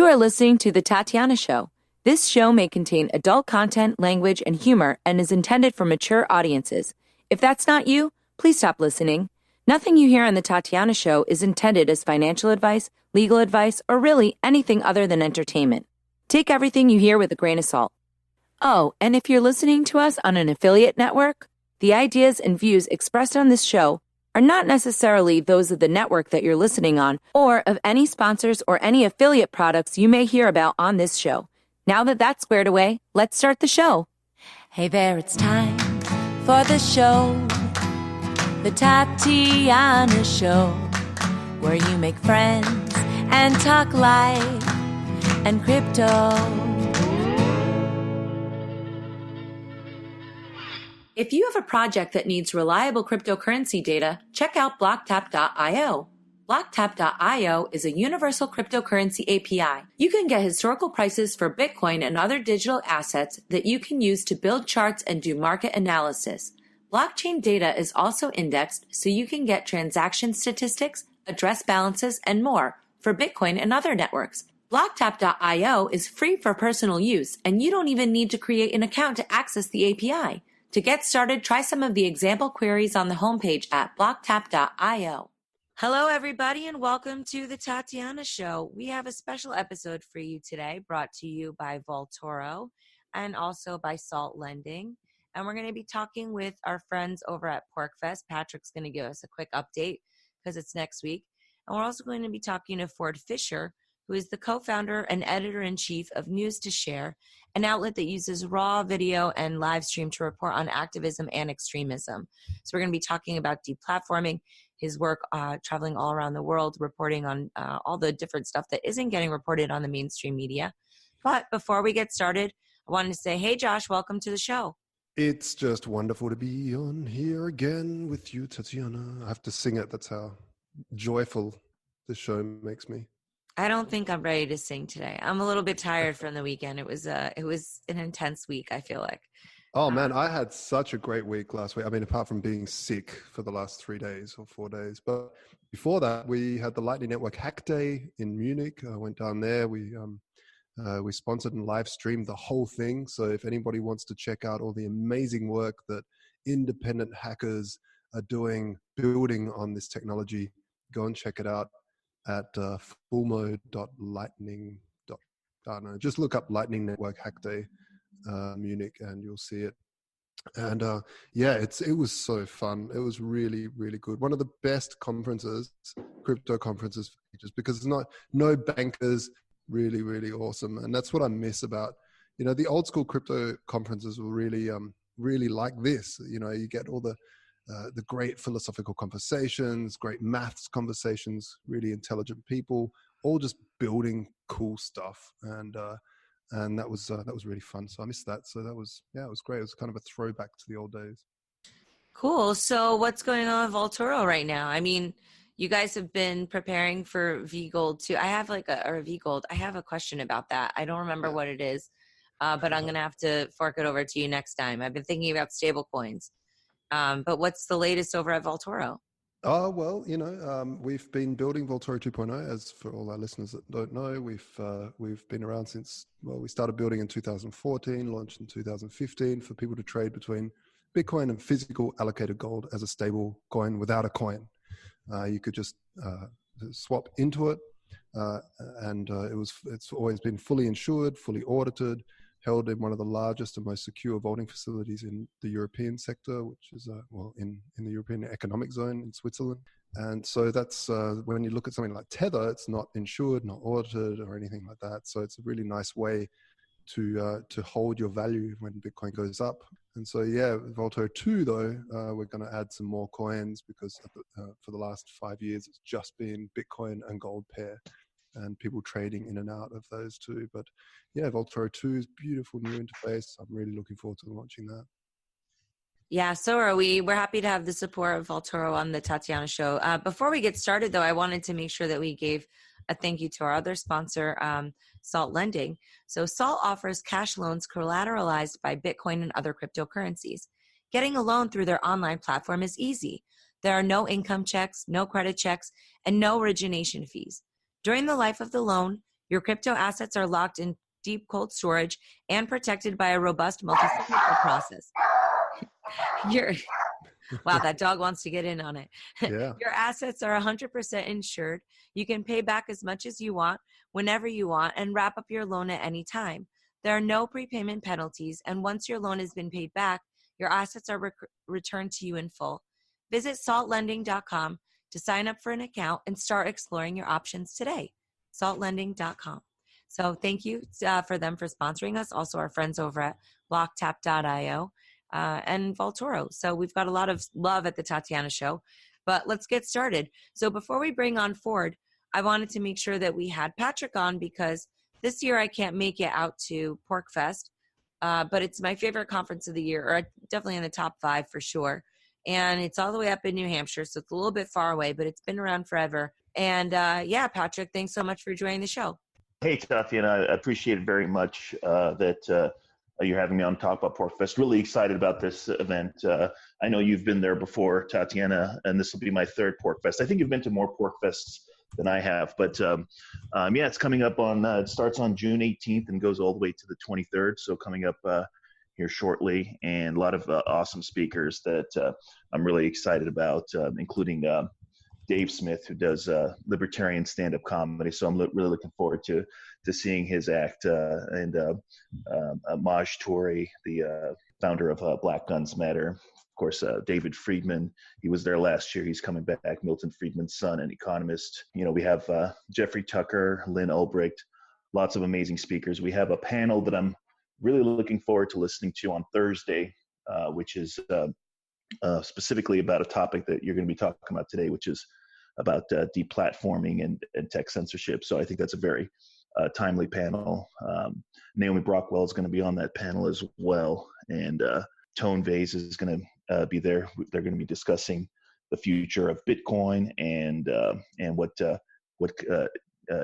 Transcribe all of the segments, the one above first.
You are listening to The Tatiana Show. This show may contain adult content, language, and humor and is intended for mature audiences. If that's not you, please stop listening. Nothing you hear on The Tatiana Show is intended as financial advice, legal advice, or really anything other than entertainment. Take everything you hear with a grain of salt. Oh, and if you're listening to us on an affiliate network, the ideas and views expressed on this show are not necessarily those of the network that you're listening on or of any sponsors or any affiliate products you may hear about on this show. Now that that's squared away, let's start the show. Hey there, it's time for the show, The Tatiana Show, where you make friends and talk life and crypto. If you have a project that needs reliable cryptocurrency data, check out blocktap.io. Blocktap.io is a universal cryptocurrency API. You can get historical prices for Bitcoin and other digital assets that you can use to build charts and do market analysis. Blockchain data is also indexed so you can get transaction statistics, address balances, and more for Bitcoin and other networks. Blocktap.io is free for personal use, and you don't even need to create an account to access the API. To get started, try some of the example queries on the homepage at blocktap.io. Hello, everybody, and welcome to the Tatiana Show. We have a special episode for you today brought to you by Vaultoro and also by Salt Lending. And we're going to be talking with our friends over at PorcFest. Patrick's going to give us a quick update because it's next week. And we're also going to be talking to Fischer, who is the co-founder and editor-in-chief of News2Share, an outlet that uses raw video and live stream to report on activism and extremism. So we're going to be talking about deplatforming, his work traveling all around the world, reporting on all the different stuff that isn't getting reported on the mainstream media. But before we get started, I wanted to say, hey, Josh, welcome to the show. It's just wonderful to be on here again with you, Tatiana. I have to sing it. That's how joyful this show makes me. I don't think I'm ready to sing today. I'm a little bit tired from the weekend. It was an intense week, I feel like. Oh, man, I had such a great week last week. I mean, apart from being sick for the last 3 days or 4 days. But before that, we had the Lightning Network Hack Day in Munich. I went down there. We sponsored and live streamed the whole thing. So if anybody wants to check out all the amazing work that independent hackers are doing, building on this technology, go and check it out at fullmode.lightning. I don't know, just look up Lightning Network Hack Day Munich and you'll see it. And it was so fun. It was really, really good. One of the best conferences, crypto conferences, just because it's no bankers. Really, really awesome. And that's what I miss about, the old school crypto conferences were really like this. You get all the great philosophical conversations, great maths conversations, really intelligent people, all just building cool stuff. And that was really fun. So I missed that. So it was great. It was kind of a throwback to the old days. Cool. So what's going on with Vaultoro right now? I mean, you guys have been preparing for V-Gold too. I have V-Gold. I have a question about that. I don't remember what it is, but I'm going to have to fork it over to you next time. I've been thinking about stable coins. But what's the latest over at Vaultoro? Oh, well, we've been building Vaultoro 2.0. As for all our listeners that don't know, we've been around since, we started building in 2014, launched in 2015 for people to trade between Bitcoin and physical allocated gold as a stable coin without a coin. You could just swap into it, and it's always been fully insured, fully audited, held in one of the largest and most secure vaulting facilities in the European sector, which is in the European Economic Zone in Switzerland. And so that's when you look at something like Tether, it's not insured, not audited, or anything like that. So it's a really nice way to hold your value when Bitcoin goes up. And so, Vaultoro 2, though, we're going to add some more coins because for the last 5 years, it's just been Bitcoin and gold pair and people trading in and out of those two. But Vaultoro 2 is beautiful new interface. I'm really looking forward to launching that. Yeah, so are we. We're happy to have the support of Vaultoro on the Tatiana Show. Before we get started, though, I wanted to make sure that we gave a thank you to our other sponsor, Salt Lending. So Salt offers cash loans collateralized by Bitcoin and other cryptocurrencies. Getting a loan through their online platform is easy. There are no income checks, no credit checks, and no origination fees. During the life of the loan, Your crypto assets are locked in deep cold storage and protected by a robust multi-signature process. Wow, that dog wants to get in on it. Yeah. Your assets are 100% insured. You can pay back as much as you want, whenever you want, and wrap up your loan at any time. There are no prepayment penalties, and once your loan has been paid back, your assets are returned to you in full. Visit saltlending.com to sign up for an account and start exploring your options today. saltlending.com. So thank you for them for sponsoring us. Also, our friends over at blocktap.io. And Voltoro. So we've got a lot of love at the Tatiana Show, but let's get started. So before we bring on Ford, I wanted to make sure that we had Patrick on because this year I can't make it out to PorcFest, but it's my favorite conference of the year, or definitely in the top 5 for sure. And it's all the way up in New Hampshire, so it's a little bit far away, but it's been around forever. And yeah, Patrick, thanks so much for joining the show. Hey, Tatiana, I appreciate it very much that you're having me on to talk about PorcFest. Really excited about this event. I know you've been there before, Tatiana, and this will be my 3rd PorcFest. I think you've been to more PorcFests than I have, but yeah, it's coming up on, it starts on June 18th and goes all the way to the 23rd. So coming up here shortly, and a lot of awesome speakers that I'm really excited about, including Dave Smith, who does libertarian stand-up comedy. So I'm really looking forward to seeing his act, and Maj Toure, the founder of Black Guns Matter. Of course, David Friedman, he was there last year. He's coming back. Milton Friedman's son, an economist. You know, we have Jeffrey Tucker, Lynn Ulbricht, lots of amazing speakers. We have a panel that I'm really looking forward to listening to on Thursday, which is specifically about a topic that you're going to be talking about today, which is about deplatforming and tech censorship. So I think that's a very timely panel. Naomi Brockwell is going to be on that panel as well. And Tone Vase is going to be there. They're going to be discussing the future of Bitcoin and what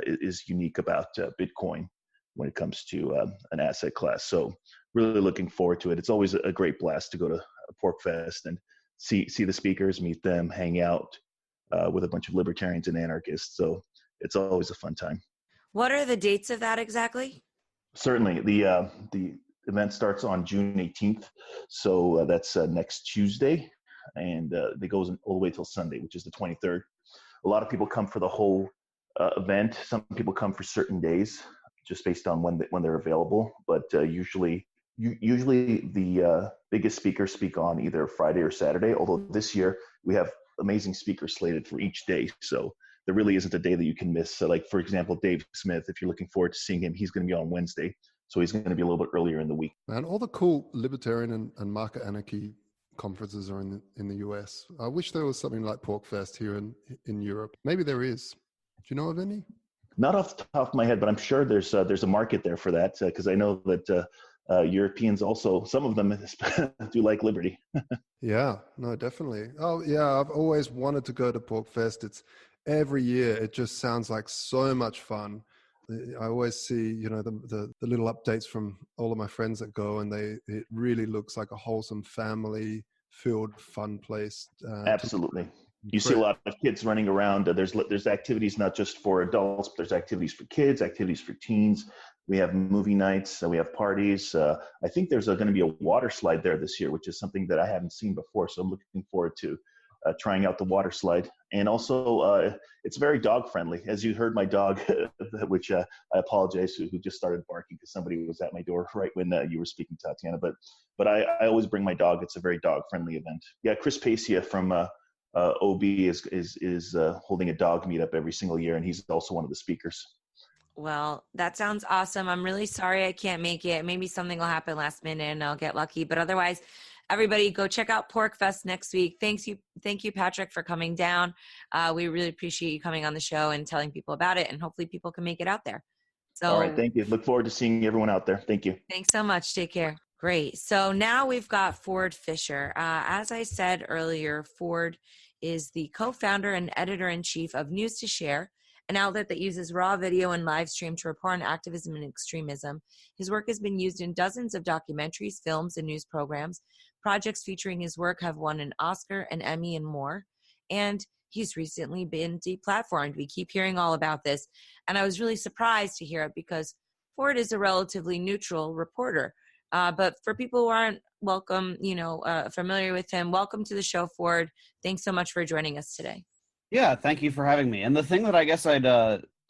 is unique about Bitcoin when it comes to an asset class. So really looking forward to it. It's always a great blast to go to PorcFest and see the speakers, meet them, hang out with a bunch of libertarians and anarchists. So it's always a fun time. What are the dates of that exactly? Certainly. The event starts on June 18th. So that's next Tuesday. And it goes all the way till Sunday, which is the 23rd. A lot of people come for the whole event. Some people come for certain days, just based on when they're available. But usually the biggest speakers speak on either Friday or Saturday, although this year we have amazing speakers slated for each day. So there really isn't a day that you can miss. So like, for example, Dave Smith, if you're looking forward to seeing him, he's going to be on Wednesday. So he's going to be a little bit earlier in the week. Man, all the cool libertarian and market anarchy conferences are in the US. I wish there was something like PorcFest here in Europe. Maybe there is. Do you know of any? Not off the top of my head, but I'm sure there's a market there for that, because I know that Europeans also, some of them do like liberty. Yeah, no, definitely. Oh, yeah, I've always wanted to go to PorcFest. It's every year. It just sounds like so much fun. I always see, the little updates from all of my friends that go, and it really looks like a wholesome, family-filled, fun place. Absolutely. You see a lot of kids running around. There's activities not just for adults, but there's activities for kids, activities for teens. We have movie nights, we have parties. I think there's going to be a water slide there this year, which is something that I haven't seen before. So I'm looking forward to trying out the water slide. And also, it's very dog friendly. As you heard my dog, which I apologize, who just started barking because somebody was at my door right when you were speaking, Tatiana. But I always bring my dog. It's a very dog friendly event. Yeah, Chris Pacia from OB is holding a dog meetup every single year, and he's also one of the speakers. Well, that sounds awesome. I'm really sorry I can't make it. Maybe something will happen last minute and I'll get lucky. But otherwise, everybody go check out PorcFest next week. Thank you, Patrick, for coming down. We really appreciate you coming on the show and telling people about it, and hopefully people can make it out there. So, all right, thank you. Look forward to seeing everyone out there. Thank you. Thanks so much. Take care. Great. So now we've got Ford Fischer. As I said earlier, Ford is the co-founder and editor-in-chief of News2Share, an outlet that uses raw video and live stream to report on activism and extremism. His work has been used in dozens of documentaries, films, and news programs. Projects featuring his work have won an Oscar, an Emmy, and more. And he's recently been deplatformed. We keep hearing all about this. And I was really surprised to hear it because Ford is a relatively neutral reporter. But for people who aren't familiar with him, welcome to the show, Ford. Thanks so much for joining us today. Yeah, thank you for having me. And the thing that I guess I'd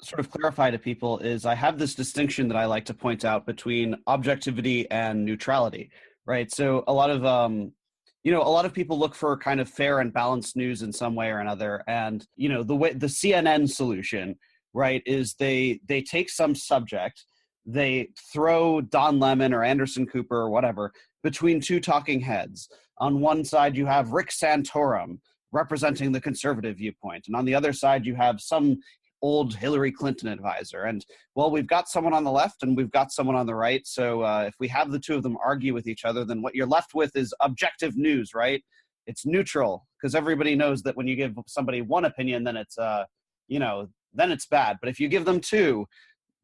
sort of clarify to people is I have this distinction that I like to point out between objectivity and neutrality, right? So a lot of people look for kind of fair and balanced news in some way or another. And, the CNN solution, right, is they take some subject, they throw Don Lemon or Anderson Cooper or whatever between two talking heads. On one side, you have Rick Santorum representing the conservative viewpoint. And on the other side, you have some old Hillary Clinton advisor. And, well, we've got someone on the left and we've got someone on the right. So if we have the two of them argue with each other, then what you're left with is objective news, right? It's neutral, because everybody knows that when you give somebody one opinion, then it's, then it's bad. But if you give them two,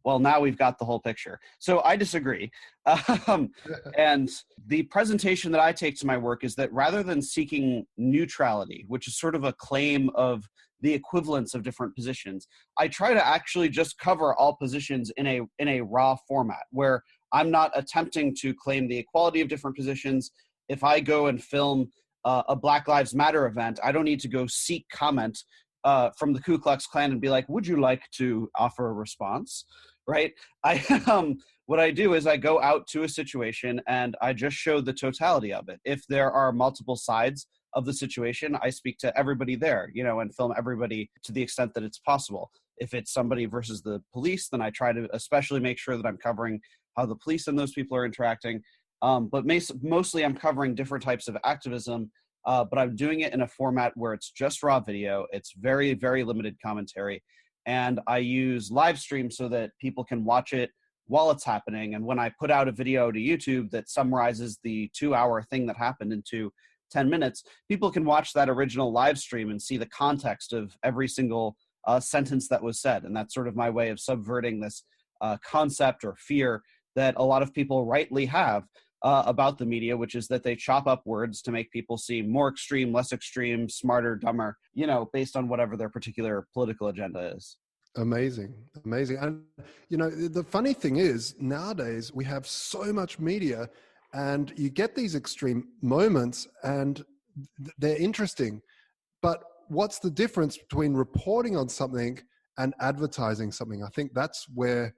well, now we've got the whole picture. So I disagree. And the presentation that I take to my work is that rather than seeking neutrality, which is sort of a claim of the equivalence of different positions, I try to actually just cover all positions in a raw format where I'm not attempting to claim the equality of different positions. If I go and film a Black Lives Matter event, I don't need to go seek comment from the Ku Klux Klan and be like, would you like to offer a response? Right? What I do is I go out to a situation and I just show the totality of it. If there are multiple sides of the situation, I speak to everybody there, and film everybody to the extent that it's possible. If it's somebody versus the police, then I try to especially make sure that I'm covering how the police and those people are interacting. But mostly I'm covering different types of activism, but I'm doing it in a format where it's just raw video. It's very, very limited commentary. And I use live stream so that people can watch it while it's happening. And when I put out a video to YouTube that summarizes the 2-hour thing that happened into 10 minutes, people can watch that original live stream and see the context of every single sentence that was said. And that's sort of my way of subverting this concept or fear that a lot of people rightly have about the media, which is that they chop up words to make people seem more extreme, less extreme, smarter, dumber, based on whatever their particular political agenda is. Amazing. And, the funny thing is nowadays we have so much media and you get these extreme moments and they're interesting. But what's the difference between reporting on something and advertising something? I think that's where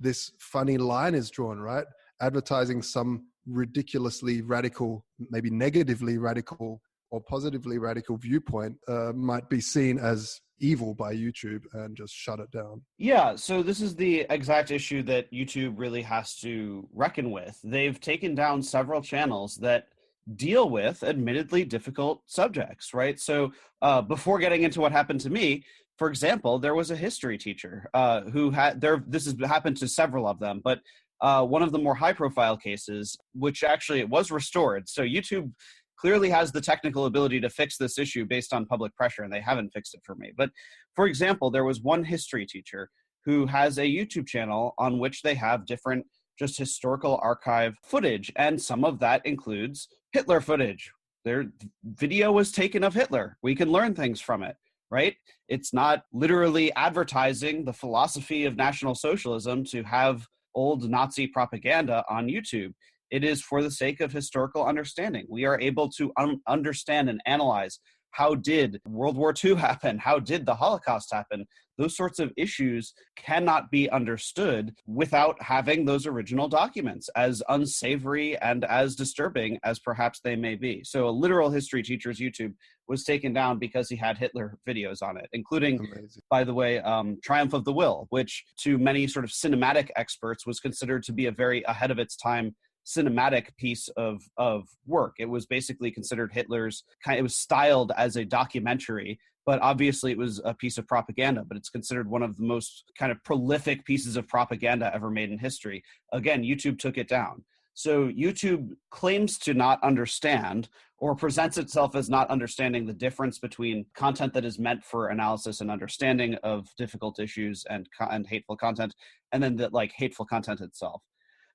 this funny line is drawn, right? Advertising some ridiculously radical, maybe negatively radical or positively radical viewpoint might be seen as evil by YouTube and just shut it down. Yeah, so this is the exact issue that YouTube really has to reckon with. They've taken down several channels that deal with admittedly difficult subjects, right? So before getting into what happened to me, for example, there was a history teacher who had this has happened to several of them, but one of the more high-profile cases, which actually it was restored. So YouTube clearly has the technical ability to fix this issue based on public pressure, and they haven't fixed it for me. But for example, there was one history teacher who has a YouTube channel on which they have different just historical archive footage, and some of that includes Hitler footage. Their video was taken of Hitler. We can learn things from it, right? It's not literally advertising the philosophy of National Socialism to have old Nazi propaganda on YouTube. It is for the sake of historical understanding. We are able to understand and analyze how did World War II happen? How did the Holocaust happen? Those sorts of issues cannot be understood without having those original documents, as unsavory and as disturbing as perhaps they may be. So a literal history teacher's YouTube was taken down because he had Hitler videos on it, including, amazing, by the way, Triumph of the Will, which to many sort of cinematic experts was considered to be a very ahead of its time cinematic piece of work. It was basically considered Hitler's it was styled as a documentary, but obviously it was a piece of propaganda, but it's considered one of the most kind of prolific pieces of propaganda ever made in history. Again, YouTube took it down. So YouTube claims to not understand or presents itself as not understanding the difference between content that is meant for analysis and understanding of difficult issues and hateful content, and then the hateful content itself.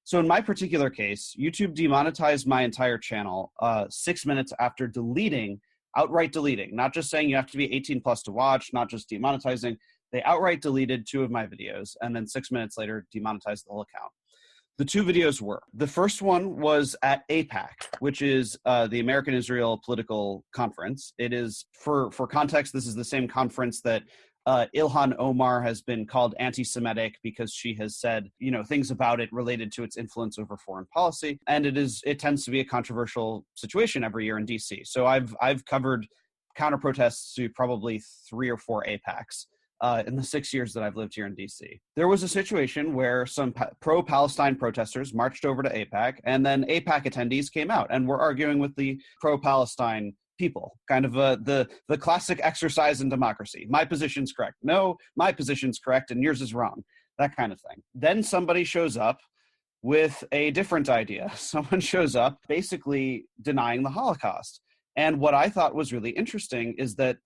So in my particular case, YouTube demonetized my entire channel 6 minutes after deleting outright deleting, not just saying you have to be 18 plus to watch, not just demonetizing. They outright deleted 2 of my videos, and then 6 minutes later demonetized the whole account. The 2 videos were, the first one was at APAC, which is the American Israel Political Conference. It is, for context, this is the same conference that Ilhan Omar has been called anti-Semitic because she has said, things about it related to its influence over foreign policy. And it tends to be a controversial situation every year in DC. So I've covered counter protests to probably 3 or 4 APACs. In the 6 years that I've lived here in DC. There was a situation where some pro-Palestine protesters marched over to APAC, and then APAC attendees came out and were arguing with the pro-Palestine people, kind of the classic exercise in democracy. My position's correct. No, my position's correct, and yours is wrong. That kind of thing. Then somebody shows up with a different idea. Someone shows up basically denying the Holocaust. And what I thought was really interesting is that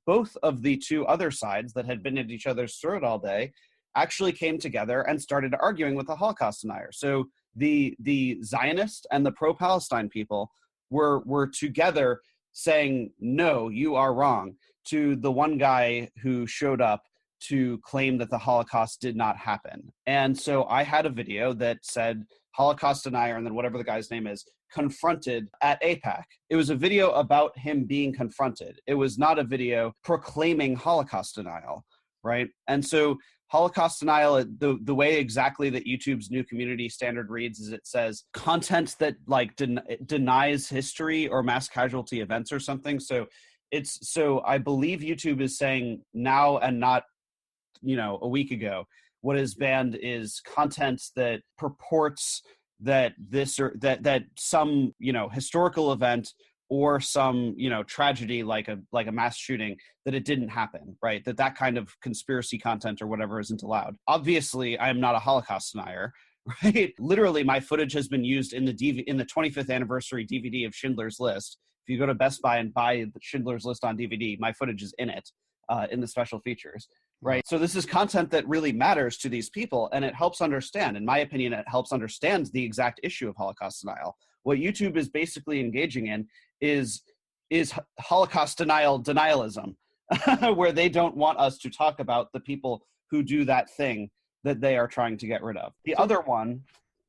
both of the 2 other sides that had been at each other's throat all day actually came together and started arguing with the Holocaust denier. So the Zionist and the pro-Palestine people were together saying, no, you are wrong, to the one guy who showed up to claim that the Holocaust did not happen. And so I had a video that said Holocaust denier, and then whatever the guy's name is, confronted at APAC. It was a video about him being confronted. It was not a video proclaiming Holocaust denial, right? And so Holocaust denial, the way exactly that YouTube's new community standard reads is it says content that denies history or mass casualty events or something. So I believe YouTube is saying now, and not a week ago, what is banned is content that purports that this or that some historical event or some tragedy like a mass shooting, that it didn't happen, right? That kind of conspiracy content or whatever isn't allowed. Obviously, I am not a Holocaust denier, right? Literally, my footage has been used in the 25th anniversary DVD of Schindler's List. If you go to Best Buy and buy the Schindler's List on DVD, my footage is in it, in the special features. Right. So this is content that really matters to these people, and it helps understand, in my opinion, it helps understand the exact issue of Holocaust denial. What YouTube is basically engaging in is Holocaust denialism, where they don't want us to talk about the people who do that thing that they are trying to get rid of. The other one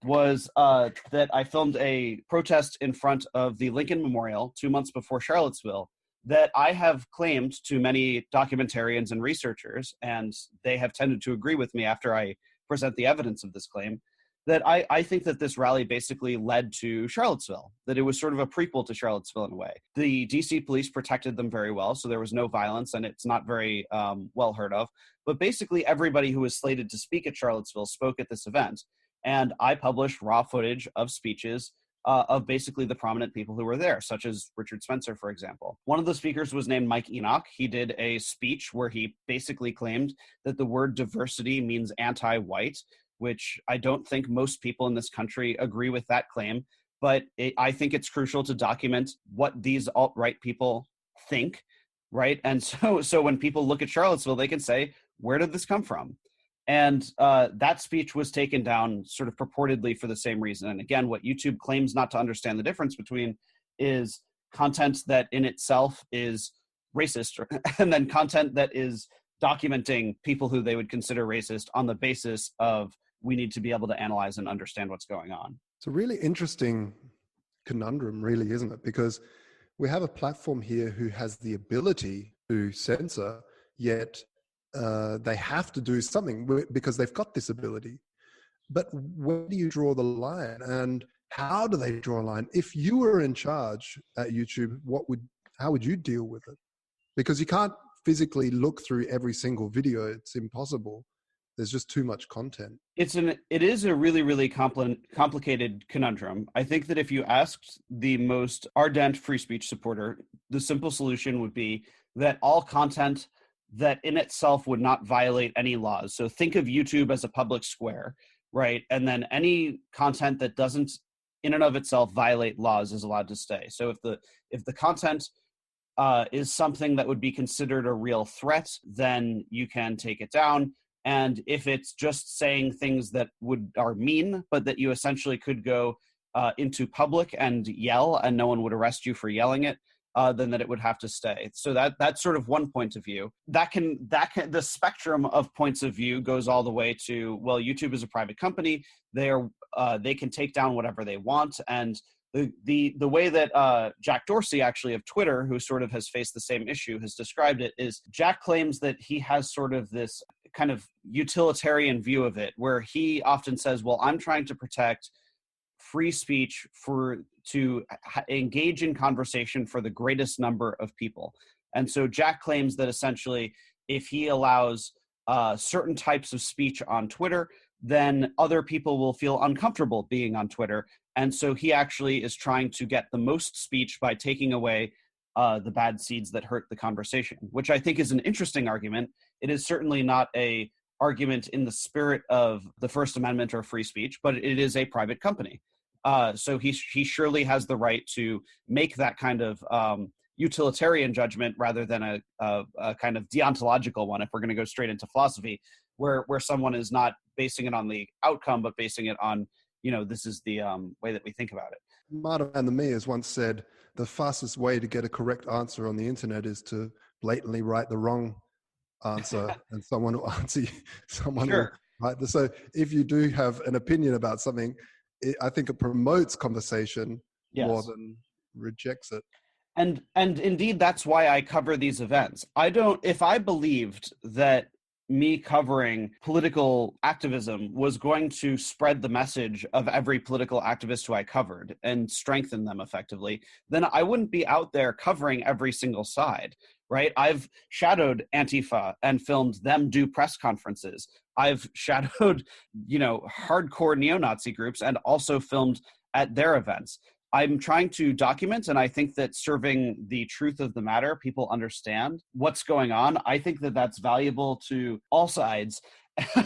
was that I filmed a protest in front of the Lincoln Memorial 2 months before Charlottesville, that I have claimed to many documentarians and researchers, and they have tended to agree with me after I present the evidence of this claim, that I think that this rally basically led to Charlottesville, that it was sort of a prequel to Charlottesville in a way. The DC police protected them very well, so there was no violence, and it's not very well heard of. But basically everybody who was slated to speak at Charlottesville spoke at this event, and I published raw footage of speeches of basically the prominent people who were there, such as Richard Spencer, for example. One of the speakers was named Mike Enoch. He did a speech where he basically claimed that the word diversity means anti-white, which I don't think most people in this country agree with that claim, but I think it's crucial to document what these alt-right people think, right? And so when people look at Charlottesville, they can say, where did this come from? And that speech was taken down sort of purportedly for the same reason. And again, what YouTube claims not to understand the difference between is content that in itself is racist, and then content that is documenting people who they would consider racist on the basis of we need to be able to analyze and understand what's going on. It's a really interesting conundrum, really, isn't it? Because we have a platform here who has the ability to censor, yet they have to do something because they've got this ability. But where do you draw the line, and how do they draw a line? If you were in charge at YouTube, how would you deal with it? Because you can't physically look through every single video. It's impossible. There's just too much content. It is a really, really complicated conundrum. I think that if you asked the most ardent free speech supporter, the simple solution would be that all content that in itself would not violate any laws. So think of YouTube as a public square, right? And then any content that doesn't in and of itself violate laws is allowed to stay. So if the content is something that would be considered a real threat, then you can take it down. And if it's just saying things that are mean, but that you essentially could go into public and yell and no one would arrest you for yelling it, then that it would have to stay. So that's sort of one point of view. The spectrum of points of view goes all the way to, well, YouTube is a private company. They can take down whatever they want. And the way that Jack Dorsey, actually, of Twitter, who sort of has faced the same issue, has described it is Jack claims that he has sort of this kind of utilitarian view of it, where he often says, well, I'm trying to protect free speech to engage in conversation for the greatest number of people. And so Jack claims that essentially if he allows certain types of speech on Twitter, then other people will feel uncomfortable being on Twitter. And so he actually is trying to get the most speech by taking away the bad seeds that hurt the conversation, which I think is an interesting argument. It is certainly not a argument in the spirit of the First Amendment or free speech, but it is a private company. So he surely has the right to make that kind of utilitarian judgment rather than a kind of deontological one, if we're going to go straight into philosophy, where someone is not basing it on the outcome, but basing it on, this is the way that we think about it. Martin and the Me has once said, the fastest way to get a correct answer on the internet is to blatantly write the wrong answer and someone will answer you. Sure. Will, right? So if you do have an opinion about something, I think it promotes conversation more than rejects it. And indeed, that's why I cover these events. If I believed that me covering political activism was going to spread the message of every political activist who I covered and strengthen them effectively, then I wouldn't be out there covering every single side, right? I've shadowed Antifa and filmed them do press conferences. I've shadowed, hardcore neo-Nazi groups and also filmed at their events. I'm trying to document, and I think that serving the truth of the matter, people understand what's going on. I think that that's valuable to all sides,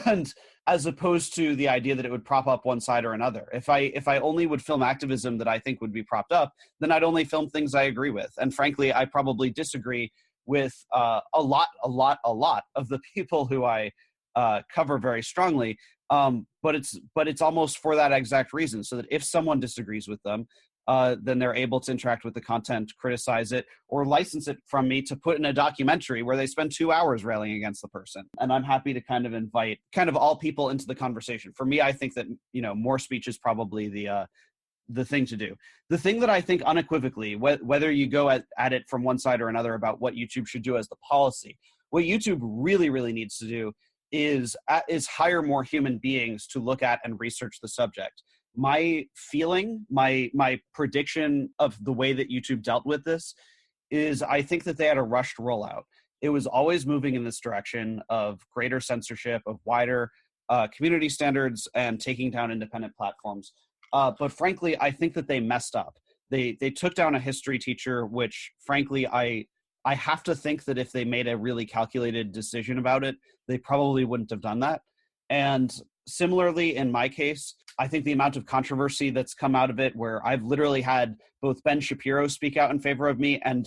and as opposed to the idea that it would prop up one side or another. If I only would film activism that I think would be propped up, then I'd only film things I agree with. And frankly, I probably disagree with a lot of the people who I cover very strongly. But it's almost for that exact reason, so that if someone disagrees with them, then they're able to interact with the content, criticize it, or license it from me to put in a documentary where they spend 2 hours railing against the person. And I'm happy to kind of invite kind of all people into the conversation. For me, I think that, more speech is probably the thing to do. The thing that I think unequivocally, whether you go at it from one side or another about what YouTube should do as the policy, what YouTube really, really needs to do is hire more human beings to look at and research the subject. My feeling, my prediction of the way that YouTube dealt with this is I think that they had a rushed rollout. It was always moving in this direction of greater censorship, of wider community standards, and taking down independent platforms. But frankly, I think that they messed up. They took down a history teacher, which frankly, I have to think that if they made a really calculated decision about it, they probably wouldn't have done that. And similarly, in my case, I think the amount of controversy that's come out of it, where I've literally had both Ben Shapiro speak out in favor of me and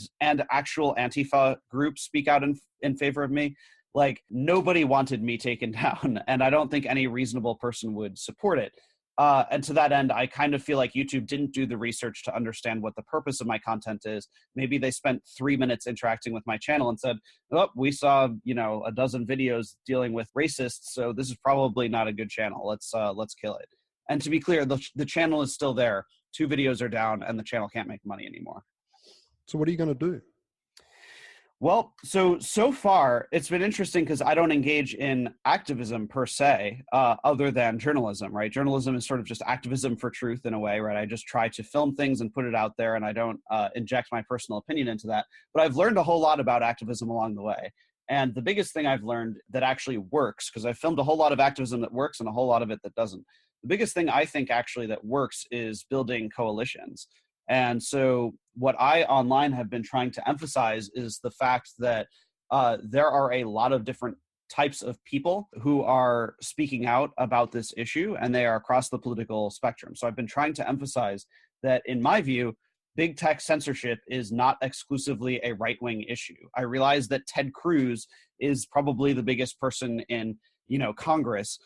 actual Antifa groups speak out in favor of me, like nobody wanted me taken down, and I don't think any reasonable person would support it. And to that end, I kind of feel like YouTube didn't do the research to understand what the purpose of my content is. Maybe they spent 3 minutes interacting with my channel and said, oh, we saw, a dozen videos dealing with racists, so this is probably not a good channel. Let's kill it. And to be clear, the channel is still there. 2 videos are down and the channel can't make money anymore. So what are you going to do? Well, so far, it's been interesting because I don't engage in activism per se, other than journalism, right? Journalism is sort of just activism for truth in a way, right? I just try to film things and put it out there, and I don't inject my personal opinion into that. But I've learned a whole lot about activism along the way. And the biggest thing I've learned that actually works, because I've filmed a whole lot of activism that works and a whole lot of it that doesn't. The biggest thing I think actually that works is building coalitions. And so what I online have been trying to emphasize is the fact that there are a lot of different types of people who are speaking out about this issue, and they are across the political spectrum. So I've been trying to emphasize that, in my view, big tech censorship is not exclusively a right-wing issue. I realize that Ted Cruz is probably the biggest person in Congress,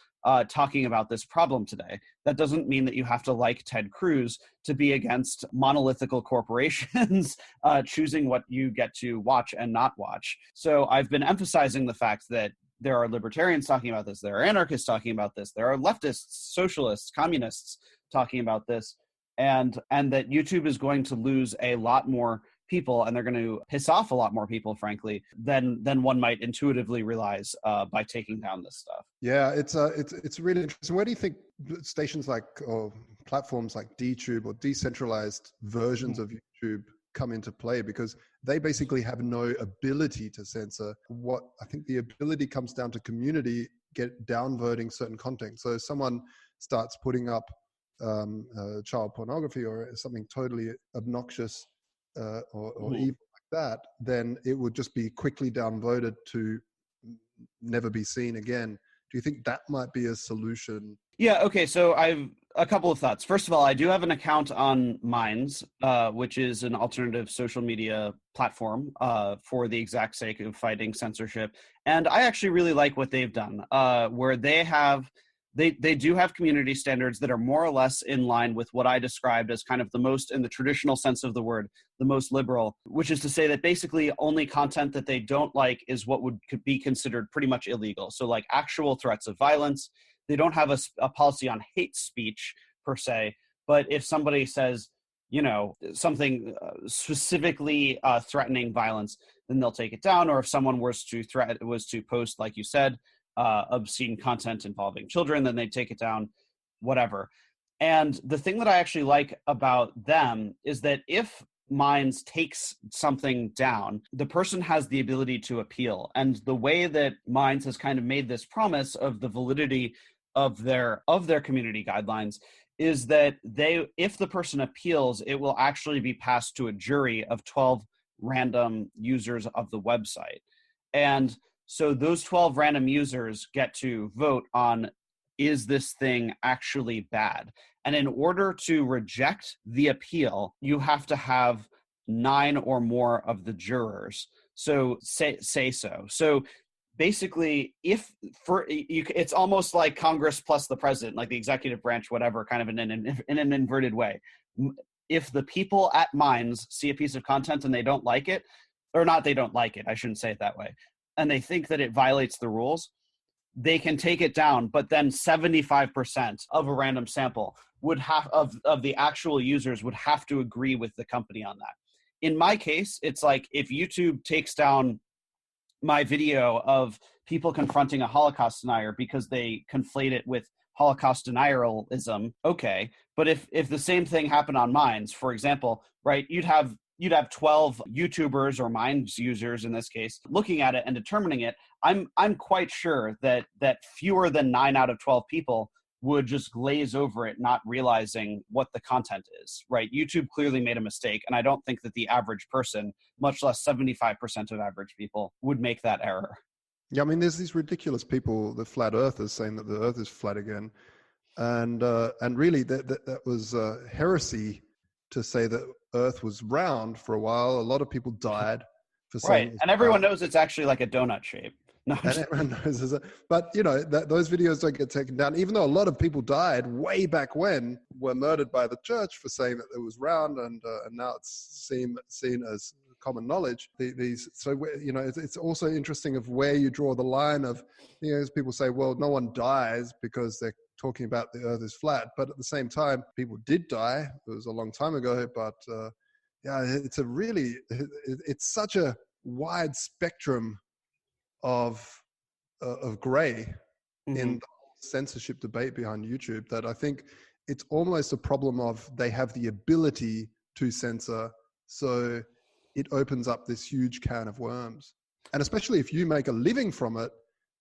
talking about this problem today. That doesn't mean that you have to like Ted Cruz to be against monolithical corporations choosing what you get to watch and not watch. So I've been emphasizing the fact that there are libertarians talking about this, there are anarchists talking about this, there are leftists, socialists, communists talking about this, and that YouTube is going to lose a lot more people, and they're going to piss off a lot more people, frankly, than one might intuitively realize by taking down this stuff. Yeah, it's really interesting. Where do you think stations like, or platforms like DTube or decentralized versions of YouTube come into play? Because they basically have no ability to censor. What I think the ability comes down to community downvoting certain content. So if someone starts putting up child pornography or something totally obnoxious or evil like that, then it would just be quickly downvoted to never be seen again. Do you think that might be a solution? Yeah, okay, so I've a couple of thoughts. First of all, I do have an account on Minds, which is an alternative social media platform for the exact sake of fighting censorship. And I actually really like what they've done, where they do have community standards that are more or less in line with what I described as kind of the most, in the traditional sense of the word, the most liberal, which is to say that basically only content that they don't like is what could be considered pretty much illegal. So like actual threats of violence. They don't have a policy on hate speech per se, but if somebody says, something specifically threatening violence, then they'll take it down. Or if someone was to post, like you said, obscene content involving children, then they take it down, whatever. And the thing that I actually like about them is that if Minds takes something down, the person has the ability to appeal. And the way that Minds has kind of made this promise of the validity of their community guidelines is that if the person appeals, it will actually be passed to a jury of 12 random users of the website. And so those 12 random users get to vote on, is this thing actually bad? And in order to reject the appeal, you have to have 9 or more of the jurors say so. So basically, it's almost like Congress plus the president, like the executive branch, whatever, kind of in an inverted way. If the people at Minds see a piece of content and they don't like it, or not they don't like it, I shouldn't say it that way, and they think that it violates the rules, they can take it down, but then 75% of a random sample of the actual users would have to agree with the company on that. In my case, it's like if YouTube takes down my video of people confronting a Holocaust denier because they conflate it with Holocaust denialism, okay. But if the same thing happened on Minds, for example, right, you'd have 12 YouTubers or Minds users in this case looking at it and determining it. I'm quite sure that fewer than 9 out of 12 people would just glaze over it, not realizing what the content is, right? YouTube clearly made a mistake, and I don't think that the average person, much less 75% of average people, would make that error. Yeah, I mean, there's these ridiculous people, the flat earthers, saying that the earth is flat again. And really, that was heresy to say that earth was round for a while. A lot of people died for saying right, and everyone knows it's actually like a donut shape. No, and everyone knows but those videos don't get taken down, even though a lot of people died way back when, were murdered by the church for saying that it was round, and now it's seen as common knowledge. It's also interesting of where you draw the line of, as people say, well, no one dies because they're talking about the earth is flat, but at the same time, people did die. It was a long time ago, but it's such a wide spectrum of gray in the censorship debate behind YouTube that I think it's almost a problem of they have the ability to censor, so it opens up this huge can of worms. And especially if you make a living from it,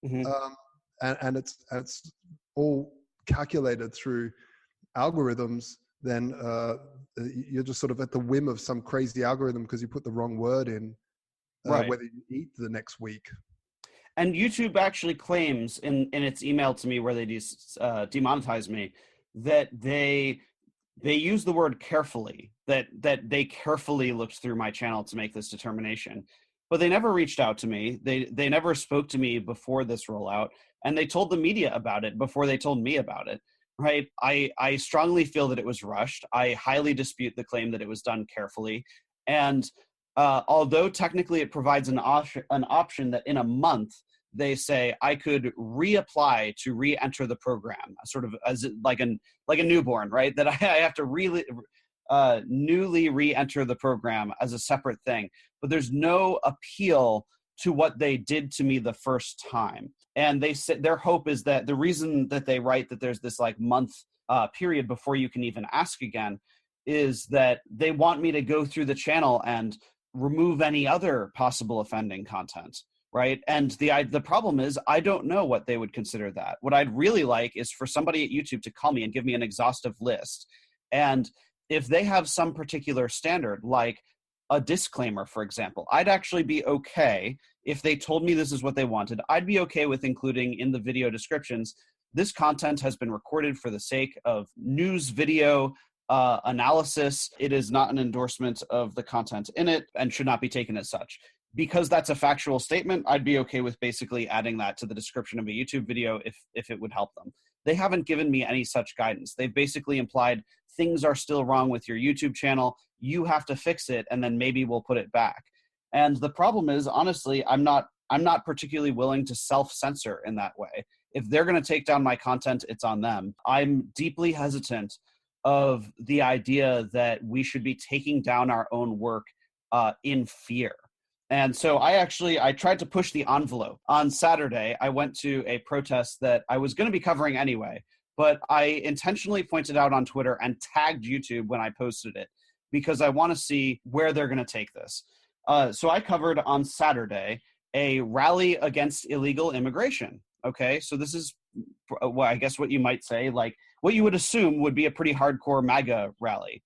and it's all calculated through algorithms, then you're just sort of at the whim of some crazy algorithm because you put the wrong word in, right, whether you eat the next week. And YouTube actually claims in its email to me where they demonetize me that they use the word carefully, that they carefully looked through my channel to make this determination. But they never reached out to me. They never spoke to me before this rollout. And they told the media about it before they told me about it, right? I strongly feel that it was rushed. I highly dispute the claim that it was done carefully. And although technically it provides an option that in a month, they say I could reapply to re-enter the program, sort of as like a newborn, right? That I have to really newly re-enter the program as a separate thing. But there's no appeal to what they did to me the first time. And they said their hope is that the reason that they write that there's this like month period before you can even ask again is that they want me to go through the channel and remove any other possible offending content. Right. And the problem is I don't know what they would consider that. What I'd really like is for somebody at YouTube to call me and give me an exhaustive list. And if they have some particular standard, like a disclaimer, for example, I'd actually be okay if they told me this is what they wanted. I'd be okay with including in the video descriptions, this content has been recorded for the sake of news video analysis. It is not an endorsement of the content in it and should not be taken as such. Because that's a factual statement, I'd be okay with basically adding that to the description of a YouTube video if it would help them. They haven't given me any such guidance. They've basically implied things are still wrong with your YouTube channel. You have to fix it, and then maybe we'll put it back. And the problem is, honestly, I'm not particularly willing to self-censor in that way. If they're going to take down my content, it's on them. I'm deeply hesitant of the idea that we should be taking down our own work in fear. And so I tried to push the envelope. On Saturday, I went to a protest that I was going to be covering anyway, but I intentionally pointed out on Twitter and tagged YouTube when I posted it because I want to see where they're going to take this. So I covered on Saturday a rally against illegal immigration. Okay, so this is, well, I guess what you might say, like what you would assume would be a pretty hardcore MAGA rally.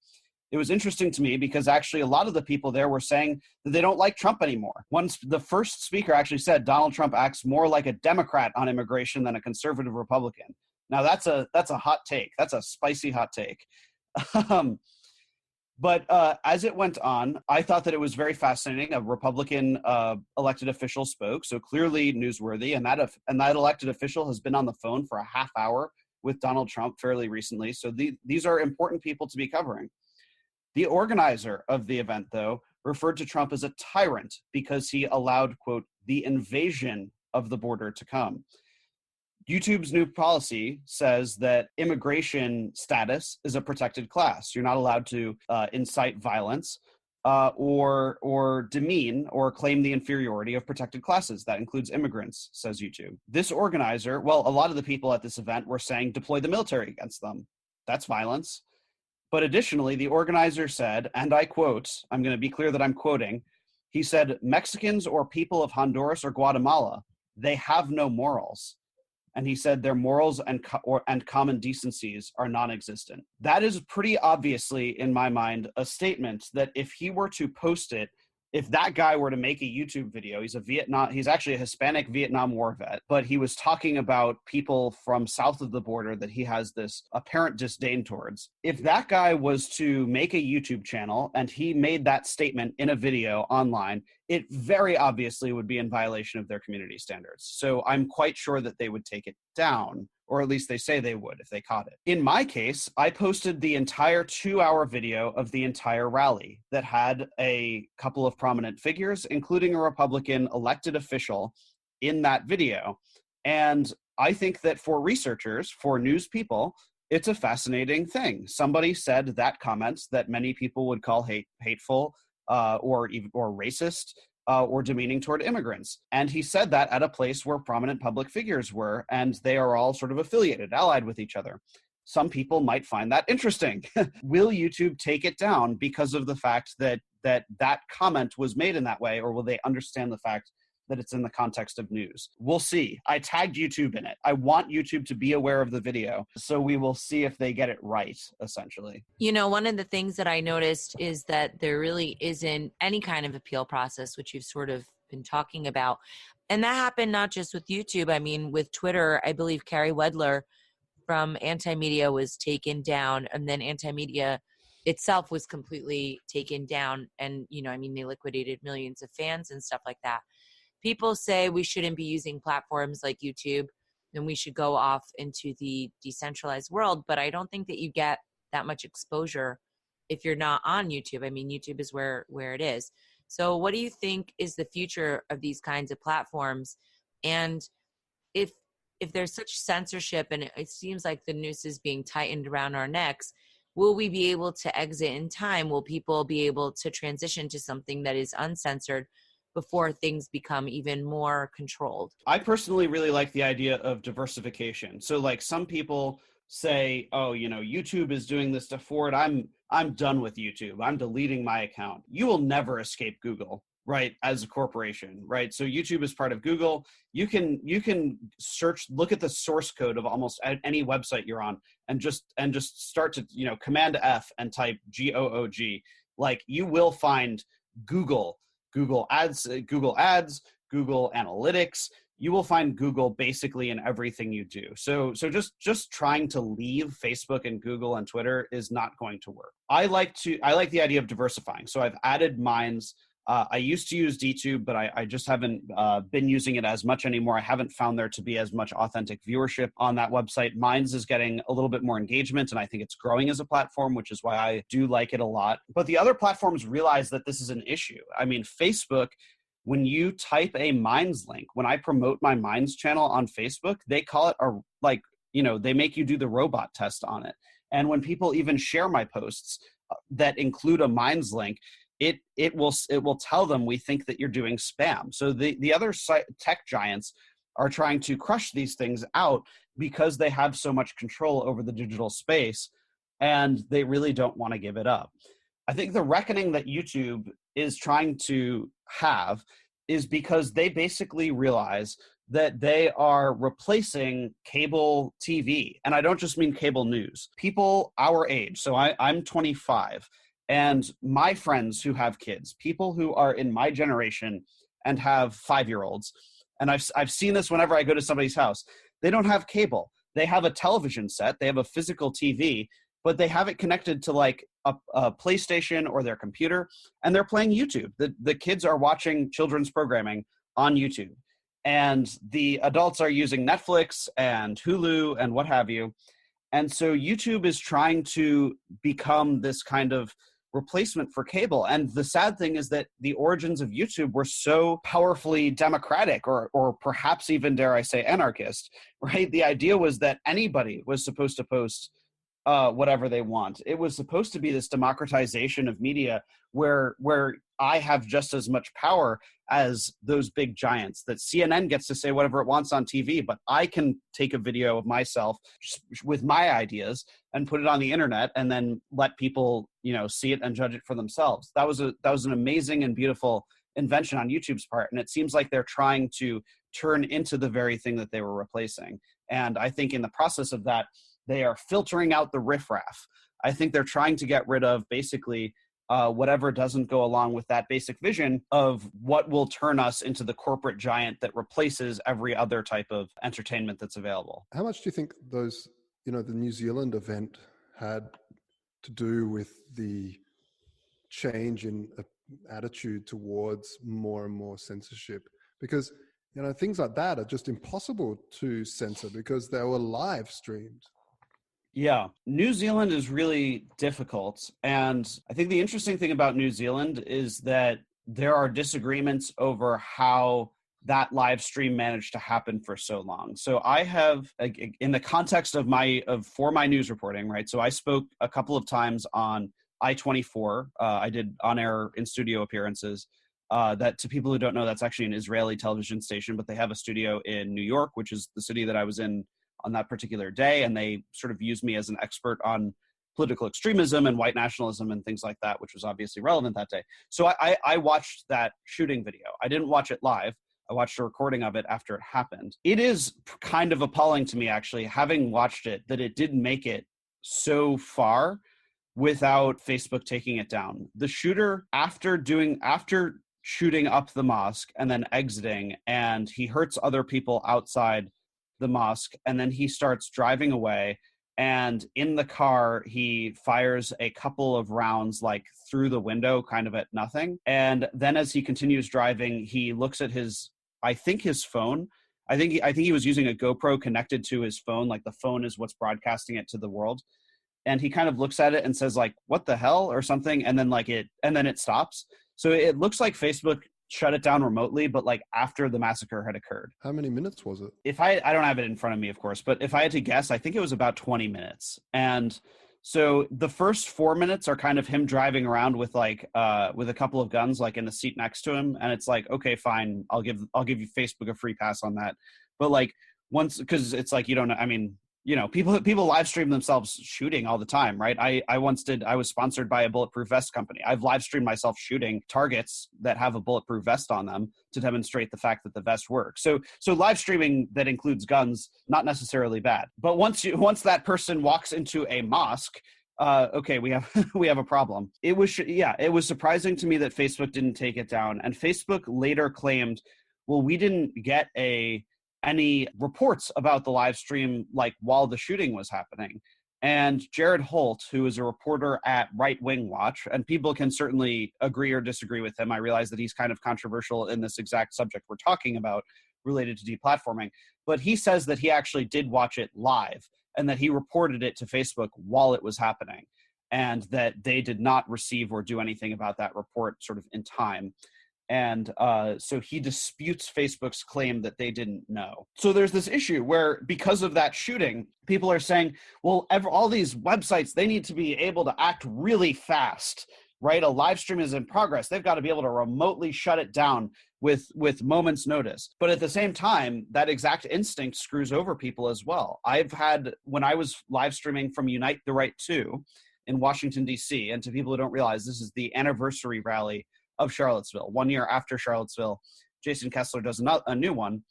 It was interesting to me because actually a lot of the people there were saying that they don't like Trump anymore. Once the first speaker actually said Donald Trump acts more like a Democrat on immigration than a conservative Republican. Now that's a hot take. That's a spicy hot take. But as it went on, I thought that it was very fascinating. A Republican elected official spoke, so clearly newsworthy. And that elected official has been on the phone for a half hour with Donald Trump fairly recently. So these are important people to be covering. The organizer of the event, though, referred to Trump as a tyrant because he allowed, quote, the invasion of the border to come. YouTube's new policy says that immigration status is a protected class. You're not allowed to incite violence or demean or claim the inferiority of protected classes. That includes immigrants, says YouTube. This organizer, well, a lot of the people at this event were saying deploy the military against them. That's violence. But additionally, the organizer said, and I quote, I'm going to be clear that I'm quoting, he said, Mexicans or people of Honduras or Guatemala, they have no morals. And he said their morals and common decencies are non-existent. That is pretty obviously, in my mind, a statement that if he were to post it, if that guy were to make a YouTube video, he's actually a Hispanic Vietnam War vet, but he was talking about people from south of the border that he has this apparent disdain towards. If that guy was to make a YouTube channel and he made that statement in a video online, it very obviously would be in violation of their community standards. So I'm quite sure that they would take it down, or at least they say they would if they caught it. In my case, I posted the entire 2-hour video of the entire rally that had a couple of prominent figures, including a Republican elected official in that video. And I think that for researchers, for news people, it's a fascinating thing. Somebody said that comment that many people would call hateful or racist, or demeaning toward immigrants. And he said that at a place where prominent public figures were, and they are all sort of affiliated, allied with each other. Some people might find that interesting. Will YouTube take it down because of the fact that comment was made in that way, or will they understand the fact that it's in the context of news? We'll see. I tagged YouTube in it. I want YouTube to be aware of the video, so we will see if they get it right, essentially. You know, one of the things that I noticed is that there really isn't any kind of appeal process, which you've sort of been talking about. And that happened not just with YouTube. I mean, with Twitter, I believe Carrie Wedler from Anti-Media was taken down, and then Anti-Media itself was completely taken down. And, you know, I mean, they liquidated millions of fans and stuff like that. People say we shouldn't be using platforms like YouTube and we should go off into the decentralized world. But I don't think that you get that much exposure if you're not on YouTube. I mean, YouTube is where it is. So what do you think is the future of these kinds of platforms? And if there's such censorship and it seems like the noose is being tightened around our necks, will we be able to exit in time? Will people be able to transition to something that is uncensored before things become even more controlled? I personally really like the idea of diversification. So like some people say, oh, YouTube is doing this to Ford. I'm done with YouTube. I'm deleting my account. You will never escape Google, right? As a corporation, right? So YouTube is part of Google. You can search, look at the source code of almost any website you're on and just start to, Command F and type GOOG. Like you will find Google Ads, Google Analytics. You will find Google basically in everything you do. So just trying to leave Facebook and Google and Twitter is not going to work. I like the idea of diversifying. So I've added Minds. I used to use DTube, but I just haven't been using it as much anymore. I haven't found there to be as much authentic viewership on that website. Minds is getting a little bit more engagement, and I think it's growing as a platform, which is why I do like it a lot. But the other platforms realize that this is an issue. I mean, Facebook, when you type a Minds link, when I promote my Minds channel on Facebook, they call it they make you do the robot test on it. And when people even share my posts that include a Minds link, it will tell them we think that you're doing spam. So the other tech giants are trying to crush these things out because they have so much control over the digital space, and they really don't want to give it up. I think the reckoning that YouTube is trying to have is because they basically realize that they are replacing cable TV. And I don't just mean cable news. People our age, so I'm 25, and my friends who have kids, people who are in my generation and have 5-year-olds, and I've seen this whenever I go to somebody's house, they don't have cable. They have a television set, they have a physical TV, but they have it connected to like a PlayStation or their computer, and they're playing YouTube. The kids are watching children's programming on YouTube, and the adults are using Netflix and Hulu and what have you. And so YouTube is trying to become this kind of replacement for cable. And the sad thing is that the origins of YouTube were so powerfully democratic, or perhaps even, dare I say, anarchist, right? The idea was that anybody was supposed to post whatever they want. It was supposed to be this democratization of media where I have just as much power as those big giants, that CNN gets to say whatever it wants on TV, but I can take a video of myself with my ideas and put it on the internet and then let people, see it and judge it for themselves. That was an amazing and beautiful invention on YouTube's part. And it seems like they're trying to turn into the very thing that they were replacing. And I think in the process of that, they are filtering out the riffraff. I think they're trying to get rid of basically whatever doesn't go along with that basic vision of what will turn us into the corporate giant that replaces every other type of entertainment that's available. How much do you think those, the New Zealand event had to do with the change in attitude towards more and more censorship? Because, things like that are just impossible to censor because they were live streamed. Yeah, New Zealand is really difficult. And I think the interesting thing about New Zealand is that there are disagreements over how that live stream managed to happen for so long. So I have, in the context of for my news reporting, right? So I spoke a couple of times on I-24. I did on-air in-studio appearances. That, to people who don't know, that's actually an Israeli television station, but they have a studio in New York, which is the city that I was in on that particular day, and they sort of used me as an expert on political extremism and white nationalism and things like that, which was obviously relevant that day. So I watched that shooting video. I didn't watch it live. I watched a recording of it after it happened. It is kind of appalling to me, actually, having watched it, that it didn't make it so far without Facebook taking it down. The shooter, after shooting up the mosque and then exiting, and he hurts other people outside the mosque, and then he starts driving away, and in the car he fires a couple of rounds like through the window, kind of at nothing. And then as he continues driving, he looks at his phone, I think he was using a GoPro connected to his phone. Like the phone is what's broadcasting it to the world. And he kind of looks at it and says like, what the hell, or something. And then it stops. So it looks like Facebook shut it down remotely, but like after the massacre had occurred. How many minutes was it? If I don't have it in front of me, of course, but if I had to guess, I think it was about 20 minutes. And so the first 4 minutes are kind of him driving around with like with a couple of guns like in the seat next to him, and it's like, okay, fine, I'll give you Facebook a free pass on that. But like once, because it's like, you don't know, I mean, you know, people live stream themselves shooting all the time, right? I was sponsored by a bulletproof vest company. I've live streamed myself shooting targets that have a bulletproof vest on them to demonstrate the fact that the vest works. So live streaming that includes guns, not necessarily bad. But once that person walks into a mosque, okay, we have a problem. It was surprising to me that Facebook didn't take it down. And Facebook later claimed, well, we didn't get any reports about the live stream like while the shooting was happening. And Jared Holt, who is a reporter at Right Wing Watch, and people can certainly agree or disagree with him. I realize that he's kind of controversial in this exact subject we're talking about related to deplatforming, but he says that he actually did watch it live and that he reported it to Facebook while it was happening, and that they did not receive or do anything about that report sort of in time. And so he disputes Facebook's claim that they didn't know. So there's this issue where, because of that shooting, people are saying, well, all these websites, they need to be able to act really fast, right? A live stream is in progress. They've got to be able to remotely shut it down with moments notice. But at the same time, that exact instinct screws over people as well. When I was live streaming from Unite the Right 2 in Washington, D.C., and to people who don't realize, this is the anniversary rally of Charlottesville. 1 year after Charlottesville, Jason Kessler does a new one.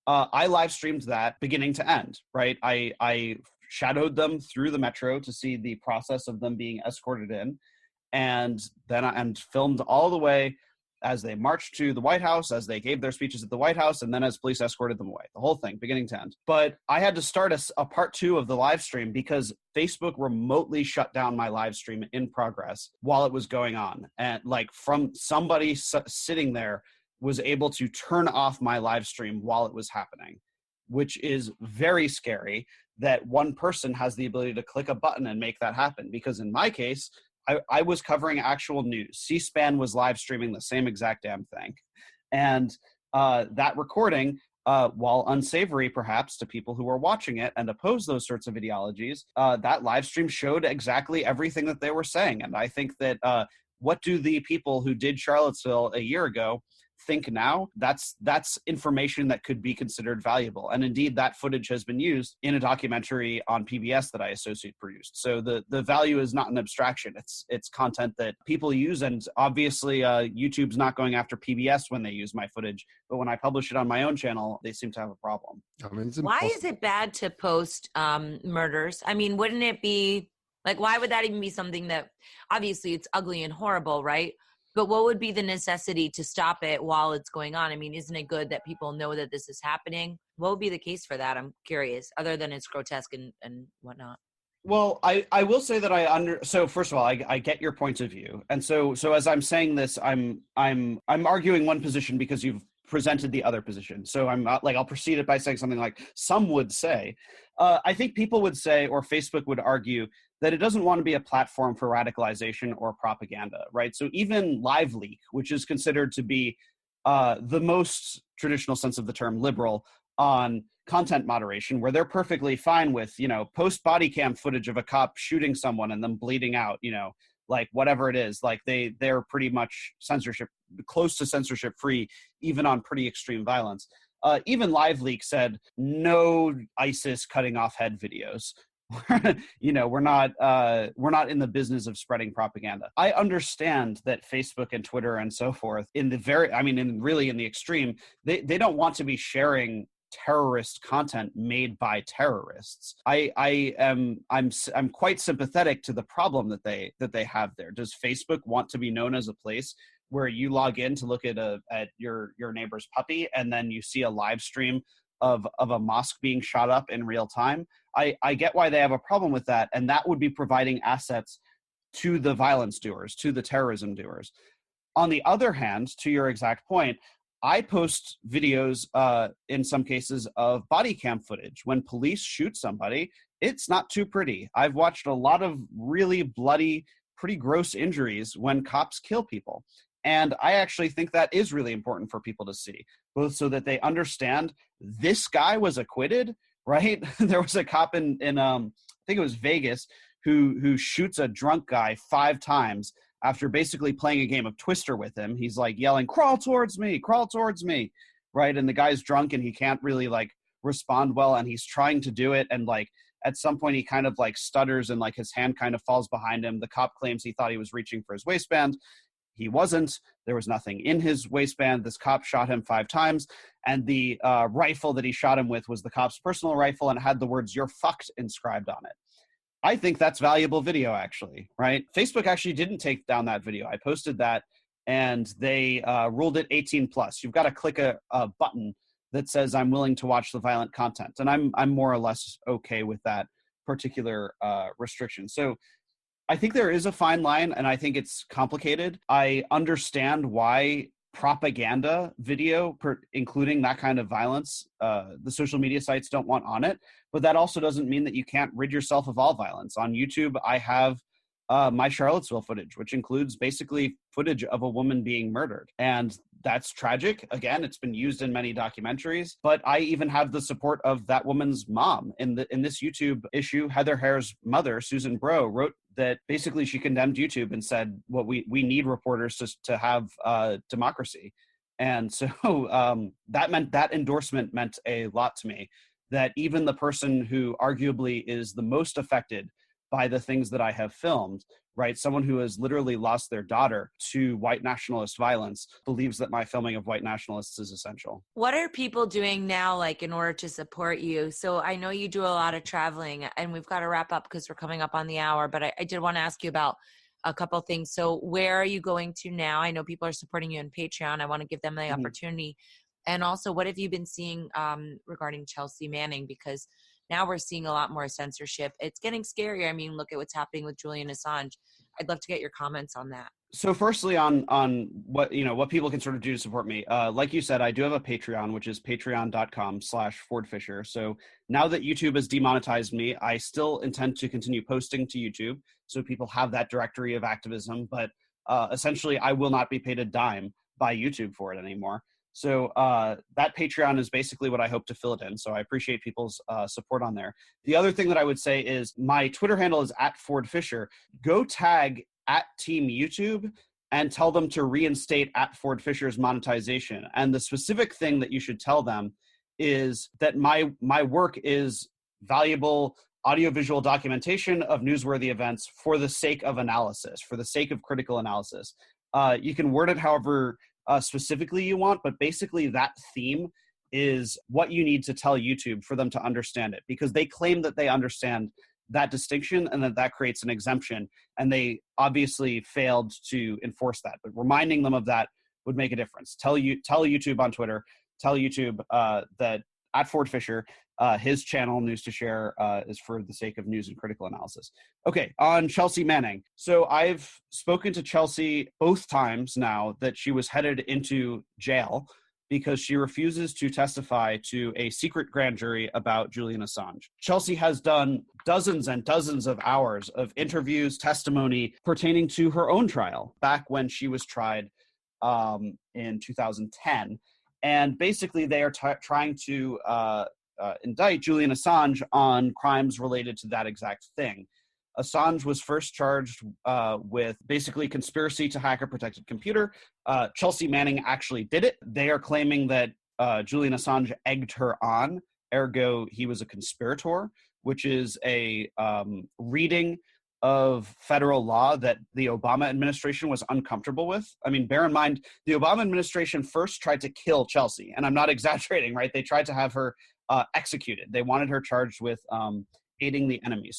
I live streamed that beginning to end, right? I shadowed them through the metro to see the process of them being escorted in, and then filmed all the way as they marched to the White House, as they gave their speeches at the White House, and then as police escorted them away. The whole thing, beginning to end. But I had to start a part 2 of the live stream because Facebook remotely shut down my live stream in progress while it was going on. And like from somebody sitting there was able to turn off my live stream while it was happening, which is very scary that one person has the ability to click a button and make that happen. Because in my case, I was covering actual news. C-SPAN was live streaming the same exact damn thing. And that recording, while unsavory perhaps to people who were watching it and oppose those sorts of ideologies, that live stream showed exactly everything that they were saying. And I think that what do the people who did Charlottesville a year ago think now? That's information that could be considered valuable. And indeed, that footage has been used in a documentary on PBS that I Associate produced. So the value is not an abstraction. It's content that people use. And obviously, YouTube's not going after PBS when they use my footage. But when I publish it on my own channel, they seem to have a problem. I mean, why is it bad to post murders? I mean, wouldn't it be like, why would that even be something that, obviously it's ugly and horrible, right? But what would be the necessity to stop it while it's going on? I mean, isn't it good that people know that this is happening? What would be the case for that? I'm curious, other than it's grotesque and whatnot. Well, I will say that so first of all, I get your point of view. And so as I'm saying this, I'm arguing one position because you've presented the other position. So I'm not like, I'll proceed it by saying something like, some would say, I think people would say, or Facebook would argue, that it doesn't want to be a platform for radicalization or propaganda, right? So even LiveLeak, which is considered to be the most traditional sense of the term liberal on content moderation, where they're perfectly fine with, post body cam footage of a cop shooting someone and them bleeding out, like whatever it is, like they're pretty much close to censorship free, even on pretty extreme violence. Even LiveLeak said no ISIS cutting off head videos. We're not in the business of spreading propaganda. I understand that Facebook and Twitter and so forth, in the extreme, they don't want to be sharing terrorist content made by terrorists. I'm quite sympathetic to the problem that they have there. Does Facebook want to be known as a place where you log in to look at your neighbor's puppy and then you see a live stream of a mosque being shot up in real time? I get why they have a problem with that, and that would be providing assets to the violence doers, to the terrorism doers. On the other hand, to your exact point, I post videos in some cases of body cam footage. When police shoot somebody, it's not too pretty. I've watched a lot of really bloody, pretty gross injuries when cops kill people. And I actually think that is really important for people to see, both so that they understand this guy was acquitted, right? There was a cop in I think it was Vegas, who shoots a drunk guy 5 times after basically playing a game of Twister with him. He's like yelling, crawl towards me, right? And the guy's drunk and he can't really like respond well, and he's trying to do it, and like at some point he kind of like stutters and like his hand kind of falls behind him. The cop claims he thought he was reaching for his waistband. He wasn't. There was nothing in his waistband. This cop shot him 5 times, and the rifle that he shot him with was the cop's personal rifle, and it had the words "you're fucked" inscribed on it. I think that's valuable video, actually, right? Facebook actually didn't take down that video. I posted that, and they ruled it 18 plus. You've got to click a button that says I'm willing to watch the violent content, and I'm more or less okay with that particular restriction. So I think there is a fine line, and I think it's complicated. I understand why propaganda video, including that kind of violence, the social media sites don't want on it, but that also doesn't mean that you can't rid yourself of all violence. On YouTube, I have my Charlottesville footage, which includes basically footage of a woman being murdered. And that's tragic. Again, it's been used in many documentaries, but I even have the support of that woman's mom. In this YouTube issue, Heather Hare's mother, Susan Bro, wrote that basically she condemned YouTube and said, "What we need reporters to have democracy." And so that endorsement meant a lot to me, that even the person who arguably is the most affected by the things that I have filmed, right? Someone who has literally lost their daughter to white nationalist violence believes that my filming of white nationalists is essential. What are people doing now, like, in order to support you? So I know you do a lot of traveling, and we've got to wrap up because we're coming up on the hour, but I did want to ask you about a couple things. So where are you going to now? I know people are supporting you on Patreon. I want to give them the opportunity. And also, what have you been seeing regarding Chelsea Manning? Because now we're seeing a lot more censorship. It's getting scary. I mean, look at what's happening with Julian Assange. I'd love to get your comments on that. So firstly, on what people can sort of do to support me. Like you said, I do have a Patreon, which is patreon.com/FordFischer. So now that YouTube has demonetized me, I still intend to continue posting to YouTube, so people have that directory of activism. But essentially, I will not be paid a dime by YouTube for it anymore. So that Patreon is basically what I hope to fill it in. So I appreciate people's support on there. The other thing that I would say is my Twitter handle is @FordFischer. Go tag @Team YouTube and tell them to reinstate @FordFischer's monetization. And the specific thing that you should tell them is that my work is valuable audiovisual documentation of newsworthy events for the sake of analysis, for the sake of critical analysis. You can word it however specifically you want, but basically that theme is what you need to tell YouTube for them to understand it, because they claim that they understand that distinction and that creates an exemption, and they obviously failed to enforce that. But reminding them of that would make a difference. Tell YouTube on Twitter, tell YouTube that @FordFischer, his channel, News2Share, is for the sake of news and critical analysis. Okay, on Chelsea Manning. So I've spoken to Chelsea both times now that she was headed into jail because she refuses to testify to a secret grand jury about Julian Assange. Chelsea has done dozens and dozens of hours of interviews, testimony pertaining to her own trial back when she was tried in 2010. And basically they are trying to indict Julian Assange on crimes related to that exact thing. Assange was first charged with basically conspiracy to hack a protected computer. Chelsea Manning actually did it. They are claiming that Julian Assange egged her on, ergo he was a conspirator, which is a reading of federal law that the Obama administration was uncomfortable with. I mean, bear in mind, the Obama administration first tried to kill Chelsea, and I'm not exaggerating, right? They tried to have her executed. They wanted her charged with aiding the enemy.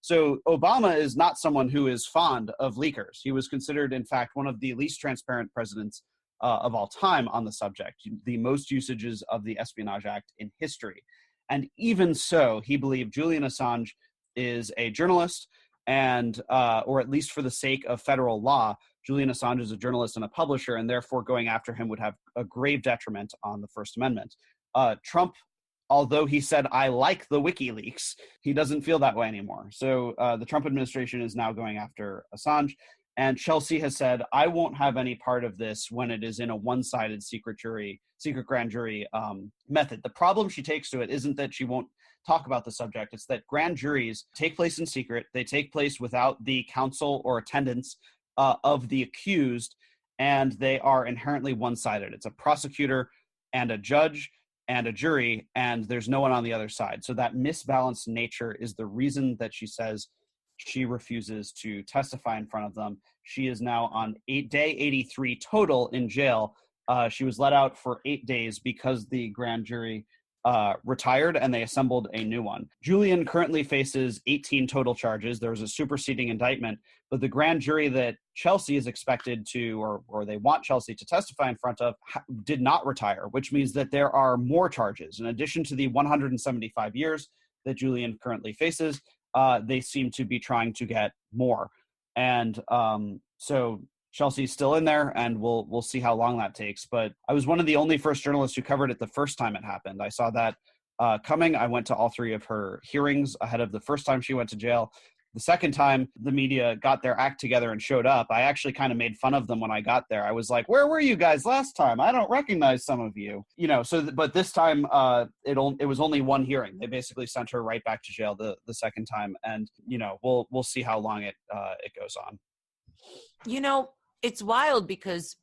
So Obama is not someone who is fond of leakers. He was considered, in fact, one of the least transparent presidents of all time on the subject, the most usages of the Espionage Act in history. And even so, he believed Julian Assange is a journalist and or at least for the sake of federal law, Julian Assange is a journalist and a publisher, and therefore going after him would have a grave detriment on the First Amendment. Trump, although he said, I like the Wiki-Leaks, he doesn't feel that way anymore. So the Trump administration is now going after Assange. And Chelsea has said, I won't have any part of this when it is in a one-sided secret grand jury method. The problem she takes to it isn't that she won't talk about the subject. It's that grand juries take place in secret. They take place without the counsel or attendance of the accused, and they are inherently one-sided. It's a prosecutor and a judge and a jury, and there's no one on the other side. So that misbalanced nature is the reason that she says she refuses to testify in front of them. She is now on day 83 total in jail. She was let out for 8 days because the grand jury retired and they assembled a new one. Julian currently faces 18 total charges. There was a superseding indictment, but the grand jury that Chelsea is expected to, or they want Chelsea to testify in front of, did not retire, which means that there are more charges. In addition to the 175 years that Julian currently faces, they seem to be trying to get more. And so Chelsea's still in there, and we'll see how long that takes. But I was one of the only first journalists who covered it the first time it happened. I saw that coming. I went to all 3 of her hearings ahead of the first time she went to jail. The second time the media got their act together and showed up, I actually kind of made fun of them when I got there. I was like, where were you guys last time? I don't recognize some of you. But this time it was only one hearing. They basically sent her right back to jail the second time. And, we'll see how long it goes on. It's wild because,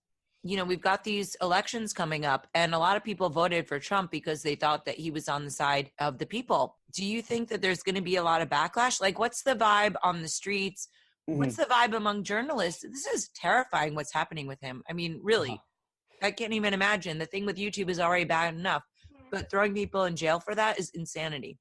we've got these elections coming up, and a lot of people voted for Trump because they thought that he was on the side of the people. Do you think that there's going to be a lot of backlash? Like, what's the vibe on the streets? Mm-hmm. What's the vibe among journalists? This is terrifying what's happening with him. I mean, really, I can't even imagine. The thing with YouTube is already bad enough, but throwing people in jail for that is insanity.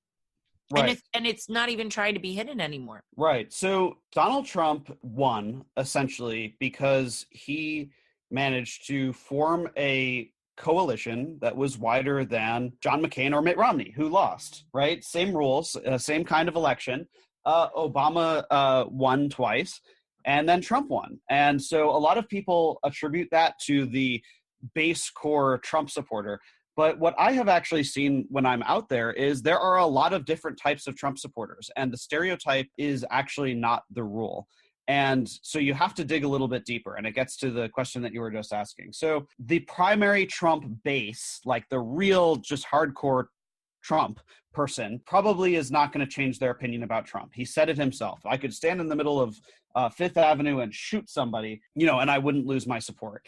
Right. And it's not even trying to be hidden anymore. Right. So Donald Trump won essentially because he managed to form a coalition that was wider than John McCain or Mitt Romney, who lost, right? Same rules, same kind of election. Obama won twice, and then Trump won. And so a lot of people attribute that to the base core Trump supporter. But what I have actually seen when I'm out there is there are a lot of different types of Trump supporters, and the stereotype is actually not the rule. And so you have to dig a little bit deeper, and it gets to the question that you were just asking. So the primary Trump base, like the real just hardcore Trump person, probably is not going to change their opinion about Trump. He said it himself. I could stand in the middle of Fifth Avenue and shoot somebody, and I wouldn't lose my support.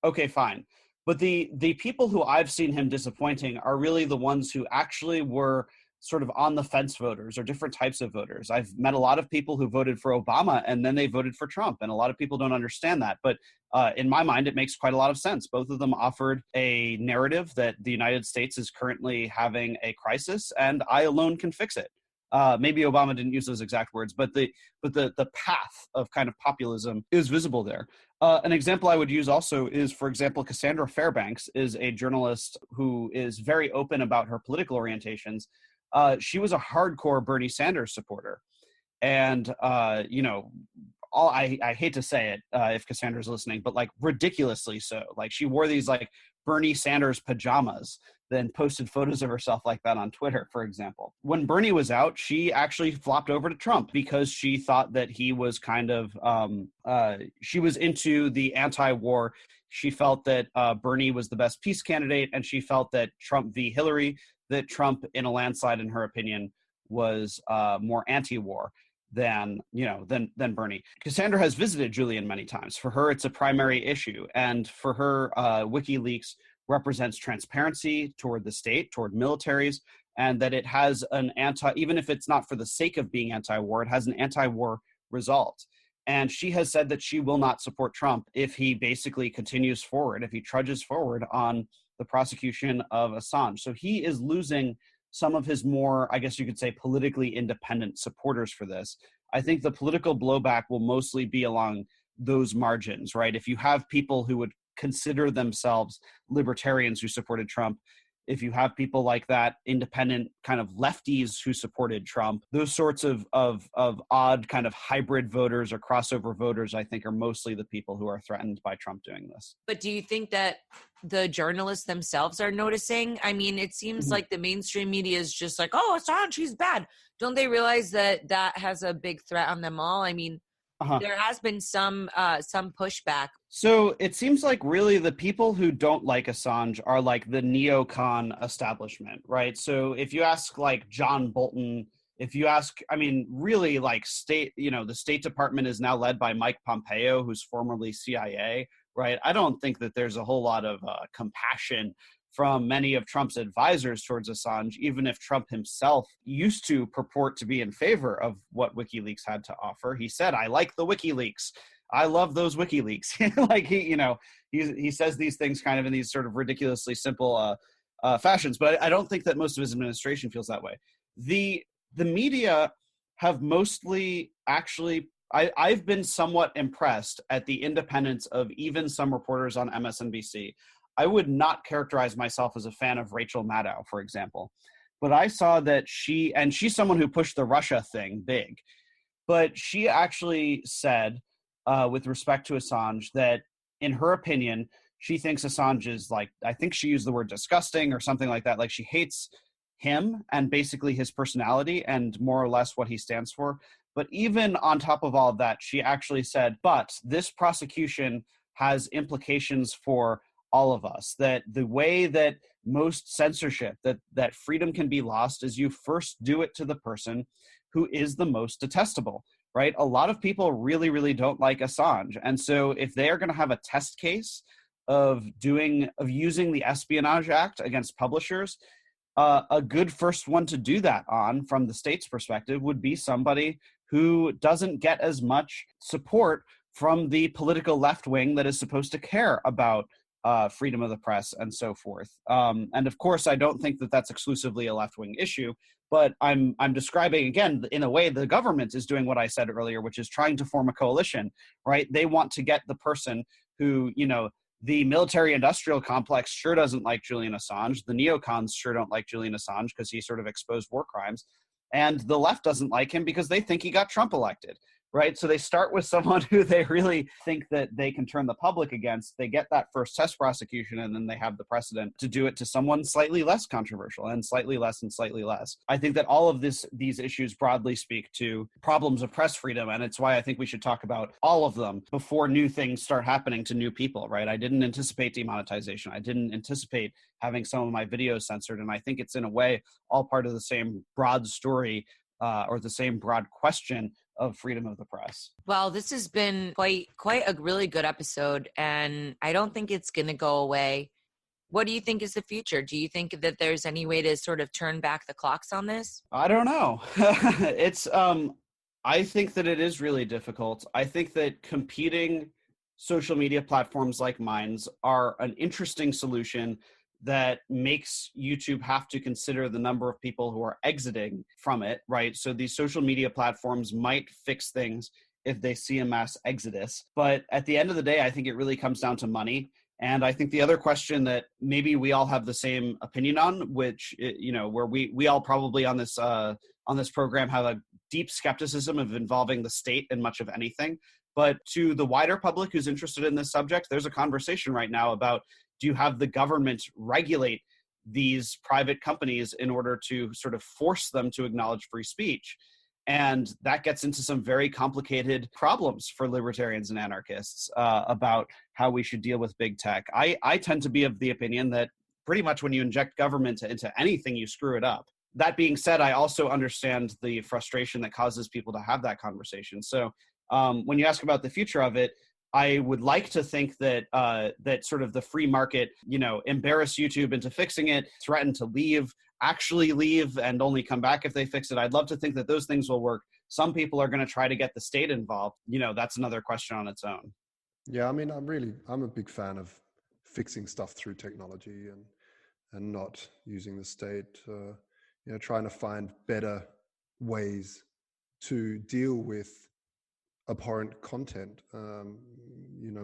Okay, fine. But the people who I've seen him disappointing are really the ones who actually were sort of on the fence voters or different types of voters. I've met a lot of people who voted for Obama and then they voted for Trump. And a lot of people don't understand that. But in my mind, it makes quite a lot of sense. Both of them offered a narrative that the United States is currently having a crisis and I alone can fix it. Maybe Obama didn't use those exact words, but the path of kind of populism is visible there. An example I would use also is, for example, Cassandra Fairbanks is a journalist who is very open about her political orientations. She was a hardcore Bernie Sanders supporter. And, I hate to say it if Cassandra's listening, but like ridiculously so. Like she wore these like Bernie Sanders pajamas, then posted photos of herself like that on Twitter, for example. When Bernie was out, she actually flopped over to Trump because she thought that he was kind of, she was into the anti-war. She felt that Bernie was the best peace candidate, and she felt that Trump v. Hillary, that Trump in a landslide, in her opinion, was more anti-war than Bernie. Cassandra has visited Julian many times. For her, it's a primary issue. And for her, WikiLeaks represents transparency toward the state, toward militaries, and that it has even if it's not for the sake of being anti-war, it has an anti-war result. And she has said that she will not support Trump if he basically continues forward, if he trudges forward on the prosecution of Assange. So he is losing some of his more, I guess you could say, politically independent supporters for this. I think the political blowback will mostly be along those margins, right? If you have people who would consider themselves libertarians who supported Trump, if you have people like that, independent kind of lefties who supported Trump, those sorts of odd kind of hybrid voters or crossover voters, I think, are mostly the people who are threatened by Trump doing this. But do you think that the journalists themselves are noticing? I mean, it seems like the mainstream media is just like, oh, Assange, he's bad. Don't they realize that that has a big threat on them all? I mean, there has been some pushback. So it seems like really the people who don't like Assange are like the neocon establishment, right? So if you ask like John Bolton, if you ask, I mean, really like the State Department is now led by Mike Pompeo, who's formerly CIA, right? I don't think that there's a whole lot of compassion from many of Trump's advisors towards Assange, even if Trump himself used to purport to be in favor of what WikiLeaks had to offer. He said, I like the WikiLeaks. I love those WikiLeaks. Like he says these things kind of in these sort of ridiculously simple fashions, but I don't think that most of his administration feels that way. The media have mostly actually, I've been somewhat impressed at the independence of even some reporters on MSNBC. I would not characterize myself as a fan of Rachel Maddow, for example, but I saw that she's someone who pushed the Russia thing big, but she actually said, with respect to Assange, that in her opinion, she thinks Assange is like, I think she used the word disgusting or something like that. Like she hates him and basically his personality and more or less what he stands for. But even on top of all of that, she actually said, but this prosecution has implications for all of us, that the way that most censorship, that freedom can be lost is you first do it to the person who is the most detestable, right? A lot of people really, really don't like Assange. And so if they are going to have a test case of using the Espionage Act against publishers, a good first one to do that on from the state's perspective would be somebody who doesn't get as much support from the political left wing that is supposed to care about freedom of the press and so forth. And of course, I don't think that that's exclusively a left-wing issue, but I'm describing, again, in a way the government is doing what I said earlier, which is trying to form a coalition, right? They want to get the person who, the military-industrial complex sure doesn't like Julian Assange. The neocons sure don't like Julian Assange because he sort of exposed war crimes. And the left doesn't like him because they think he got Trump elected, right? So they start with someone who they really think that they can turn the public against. They get that first test prosecution, and then they have the precedent to do it to someone slightly less controversial and slightly less and slightly less. I think that all of these issues broadly speak to problems of press freedom, and it's why I think we should talk about all of them before new things start happening to new people, right? I didn't anticipate demonetization. I didn't anticipate having some of my videos censored, and I think it's in a way all part of the same broad story or the same broad question of freedom of the press. Well, this has been quite a really good episode, and I don't think it's going to go away. What do you think is the future? Do you think that there's any way to sort of turn back the clocks on this? I don't know. I think that it is really difficult. I think that competing social media platforms like Minds are an interesting solution that makes YouTube have to consider the number of people who are exiting from it, right? So these social media platforms might fix things if they see a mass exodus. But at the end of the day, I think it really comes down to money. And I think the other question that maybe we all have the same opinion on, which, where we all probably on this program have a deep skepticism of involving the state in much of anything. But to the wider public who's interested in this subject, there's a conversation right now about, do you have the government regulate these private companies in order to sort of force them to acknowledge free speech? And that gets into some very complicated problems for libertarians and anarchists about how we should deal with big tech. I tend to be of the opinion that pretty much when you inject government into anything, you screw it up. That being said, I also understand the frustration that causes people to have that conversation. So when you ask about the future of it, I would like to think that that sort of the free market, embarrass YouTube into fixing it, threaten to leave, actually leave, and only come back if they fix it. I'd love to think that those things will work. Some people are going to try to get the state involved. That's another question on its own. Yeah, I mean, I'm a big fan of fixing stuff through technology and not using the state. Trying to find better ways to deal with abhorrent content,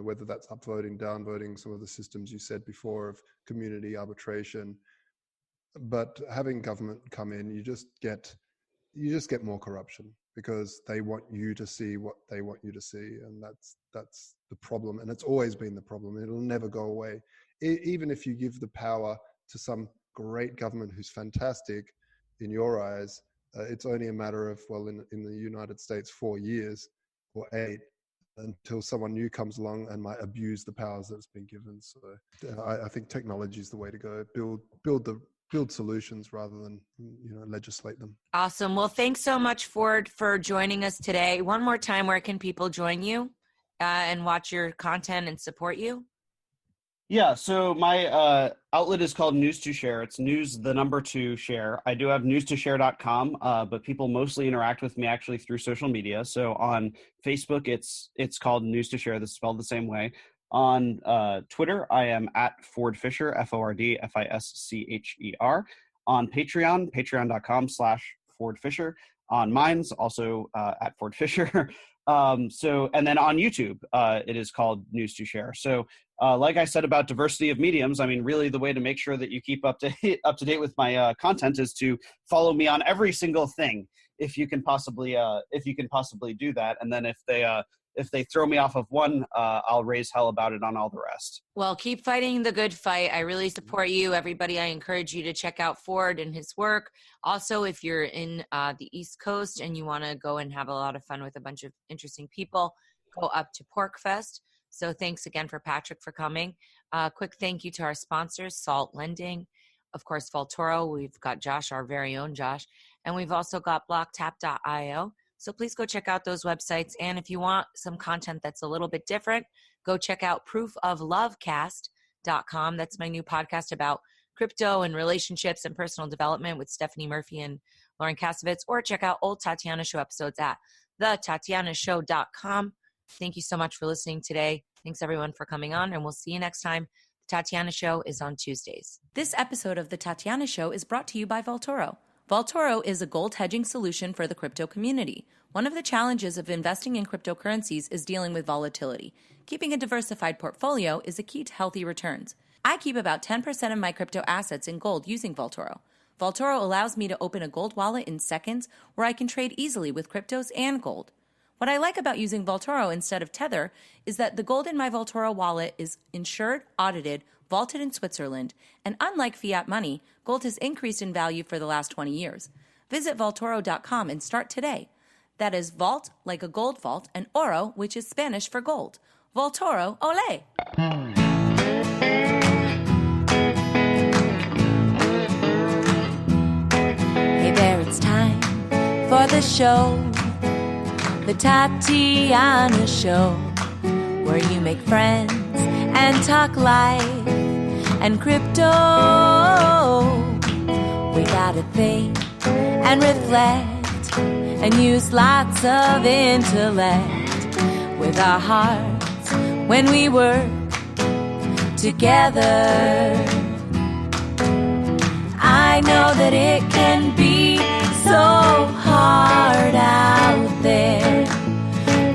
whether that's upvoting, downvoting, some of the systems you said before of community arbitration, but having government come in, you just get more corruption, because they want you to see what they want you to see, and that's the problem. And it's always been the problem. It'll never go away. Even if you give the power to some great government who's fantastic in your eyes, it's only a matter of, well, in the United States, 4 years or 8, until someone new comes along and might abuse the powers that's been given. So I think technology is the way to go. Build solutions rather than legislate them. Awesome. Well, thanks so much, Ford, for joining us today. One more time, where can people join you and watch your content and support you? Yeah, so my outlet is called News2Share. It's news, the number 2 share. I do have news2share.com, but people mostly interact with me actually through social media. So on Facebook, it's called News2Share. This is spelled the same way. On Twitter, I am at Ford Fischer, FORDFISCHER. On Patreon, patreon.com/Ford Fischer. On Minds, also at Ford Fischer. And then on YouTube, it is called News2Share. So like I said about diversity of mediums, I mean, really the way to make sure that you keep up to date with my content is to follow me on every single thing, if you can possibly do that. And then if they throw me off of one, I'll raise hell about it on all the rest. Well, keep fighting the good fight. I really support you. Everybody, I encourage you to check out Ford and his work. Also, if you're in the East Coast and you want to go and have a lot of fun with a bunch of interesting people, go up to PorcFest. So thanks again for Patrick for coming. Quick thank you to our sponsors, Salt Lending, of course, Voltoro. We've got Josh, our very own Josh, and we've also got blocktap.io. So please go check out those websites. And if you want some content that's a little bit different, go check out proofoflovecast.com. That's my new podcast about crypto and relationships and personal development with Stephanie Murphy and Lauren Kasovitz, or check out old Tatiana Show episodes at thetatianashow.com. Thank you so much for listening today. Thanks everyone for coming on, and we'll see you next time. The Tatiana Show is on Tuesdays. This episode of The Tatiana Show is brought to you by Voltoro. Voltoro is a gold hedging solution for the crypto community. One of the challenges of investing in cryptocurrencies is dealing with volatility. Keeping a diversified portfolio is a key to healthy returns. I keep about 10% of my crypto assets in gold using Voltoro. Voltoro allows me to open a gold wallet in seconds, where I can trade easily with cryptos and gold. What I like about using Voltoro instead of Tether is that the gold in my Voltoro wallet is insured, audited, vaulted in Switzerland, and unlike fiat money, gold has increased in value for the last 20 years. Visit Voltoro.com and start today. That is vault, like a gold vault, and oro, which is Spanish for gold. Voltoro, ole! Hey there, it's time for the show. The Tatiana Show, where you make friends and talk life and crypto. We gotta think and reflect and use lots of intellect with our hearts when we work together. I know that it can be so hard out there,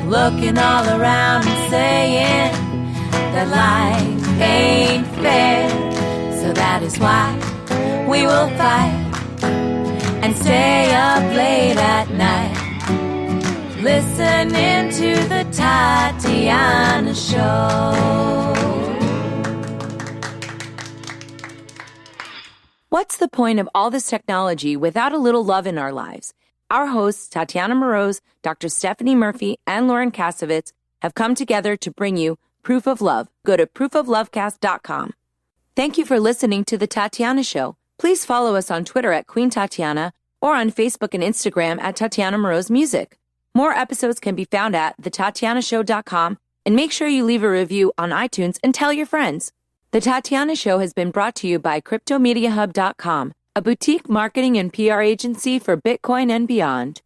looking all around and saying that life ain't fair. So that is why we will fight and stay up late at night, listening to the Tatiana Show. What's the point of all this technology without a little love in our lives? Our hosts, Tatiana Moroz, Dr. Stephanie Murphy, and Lauren Kasovitz, have come together to bring you Proof of Love. Go to proofoflovecast.com. Thank you for listening to The Tatiana Show. Please follow us on Twitter at Queen Tatiana or on Facebook and Instagram at Tatiana Moroz Music. More episodes can be found at thetatianashow.com, and make sure you leave a review on iTunes and tell your friends. The Tatiana Show has been brought to you by CryptoMediaHub.com, a boutique marketing and PR agency for Bitcoin and beyond.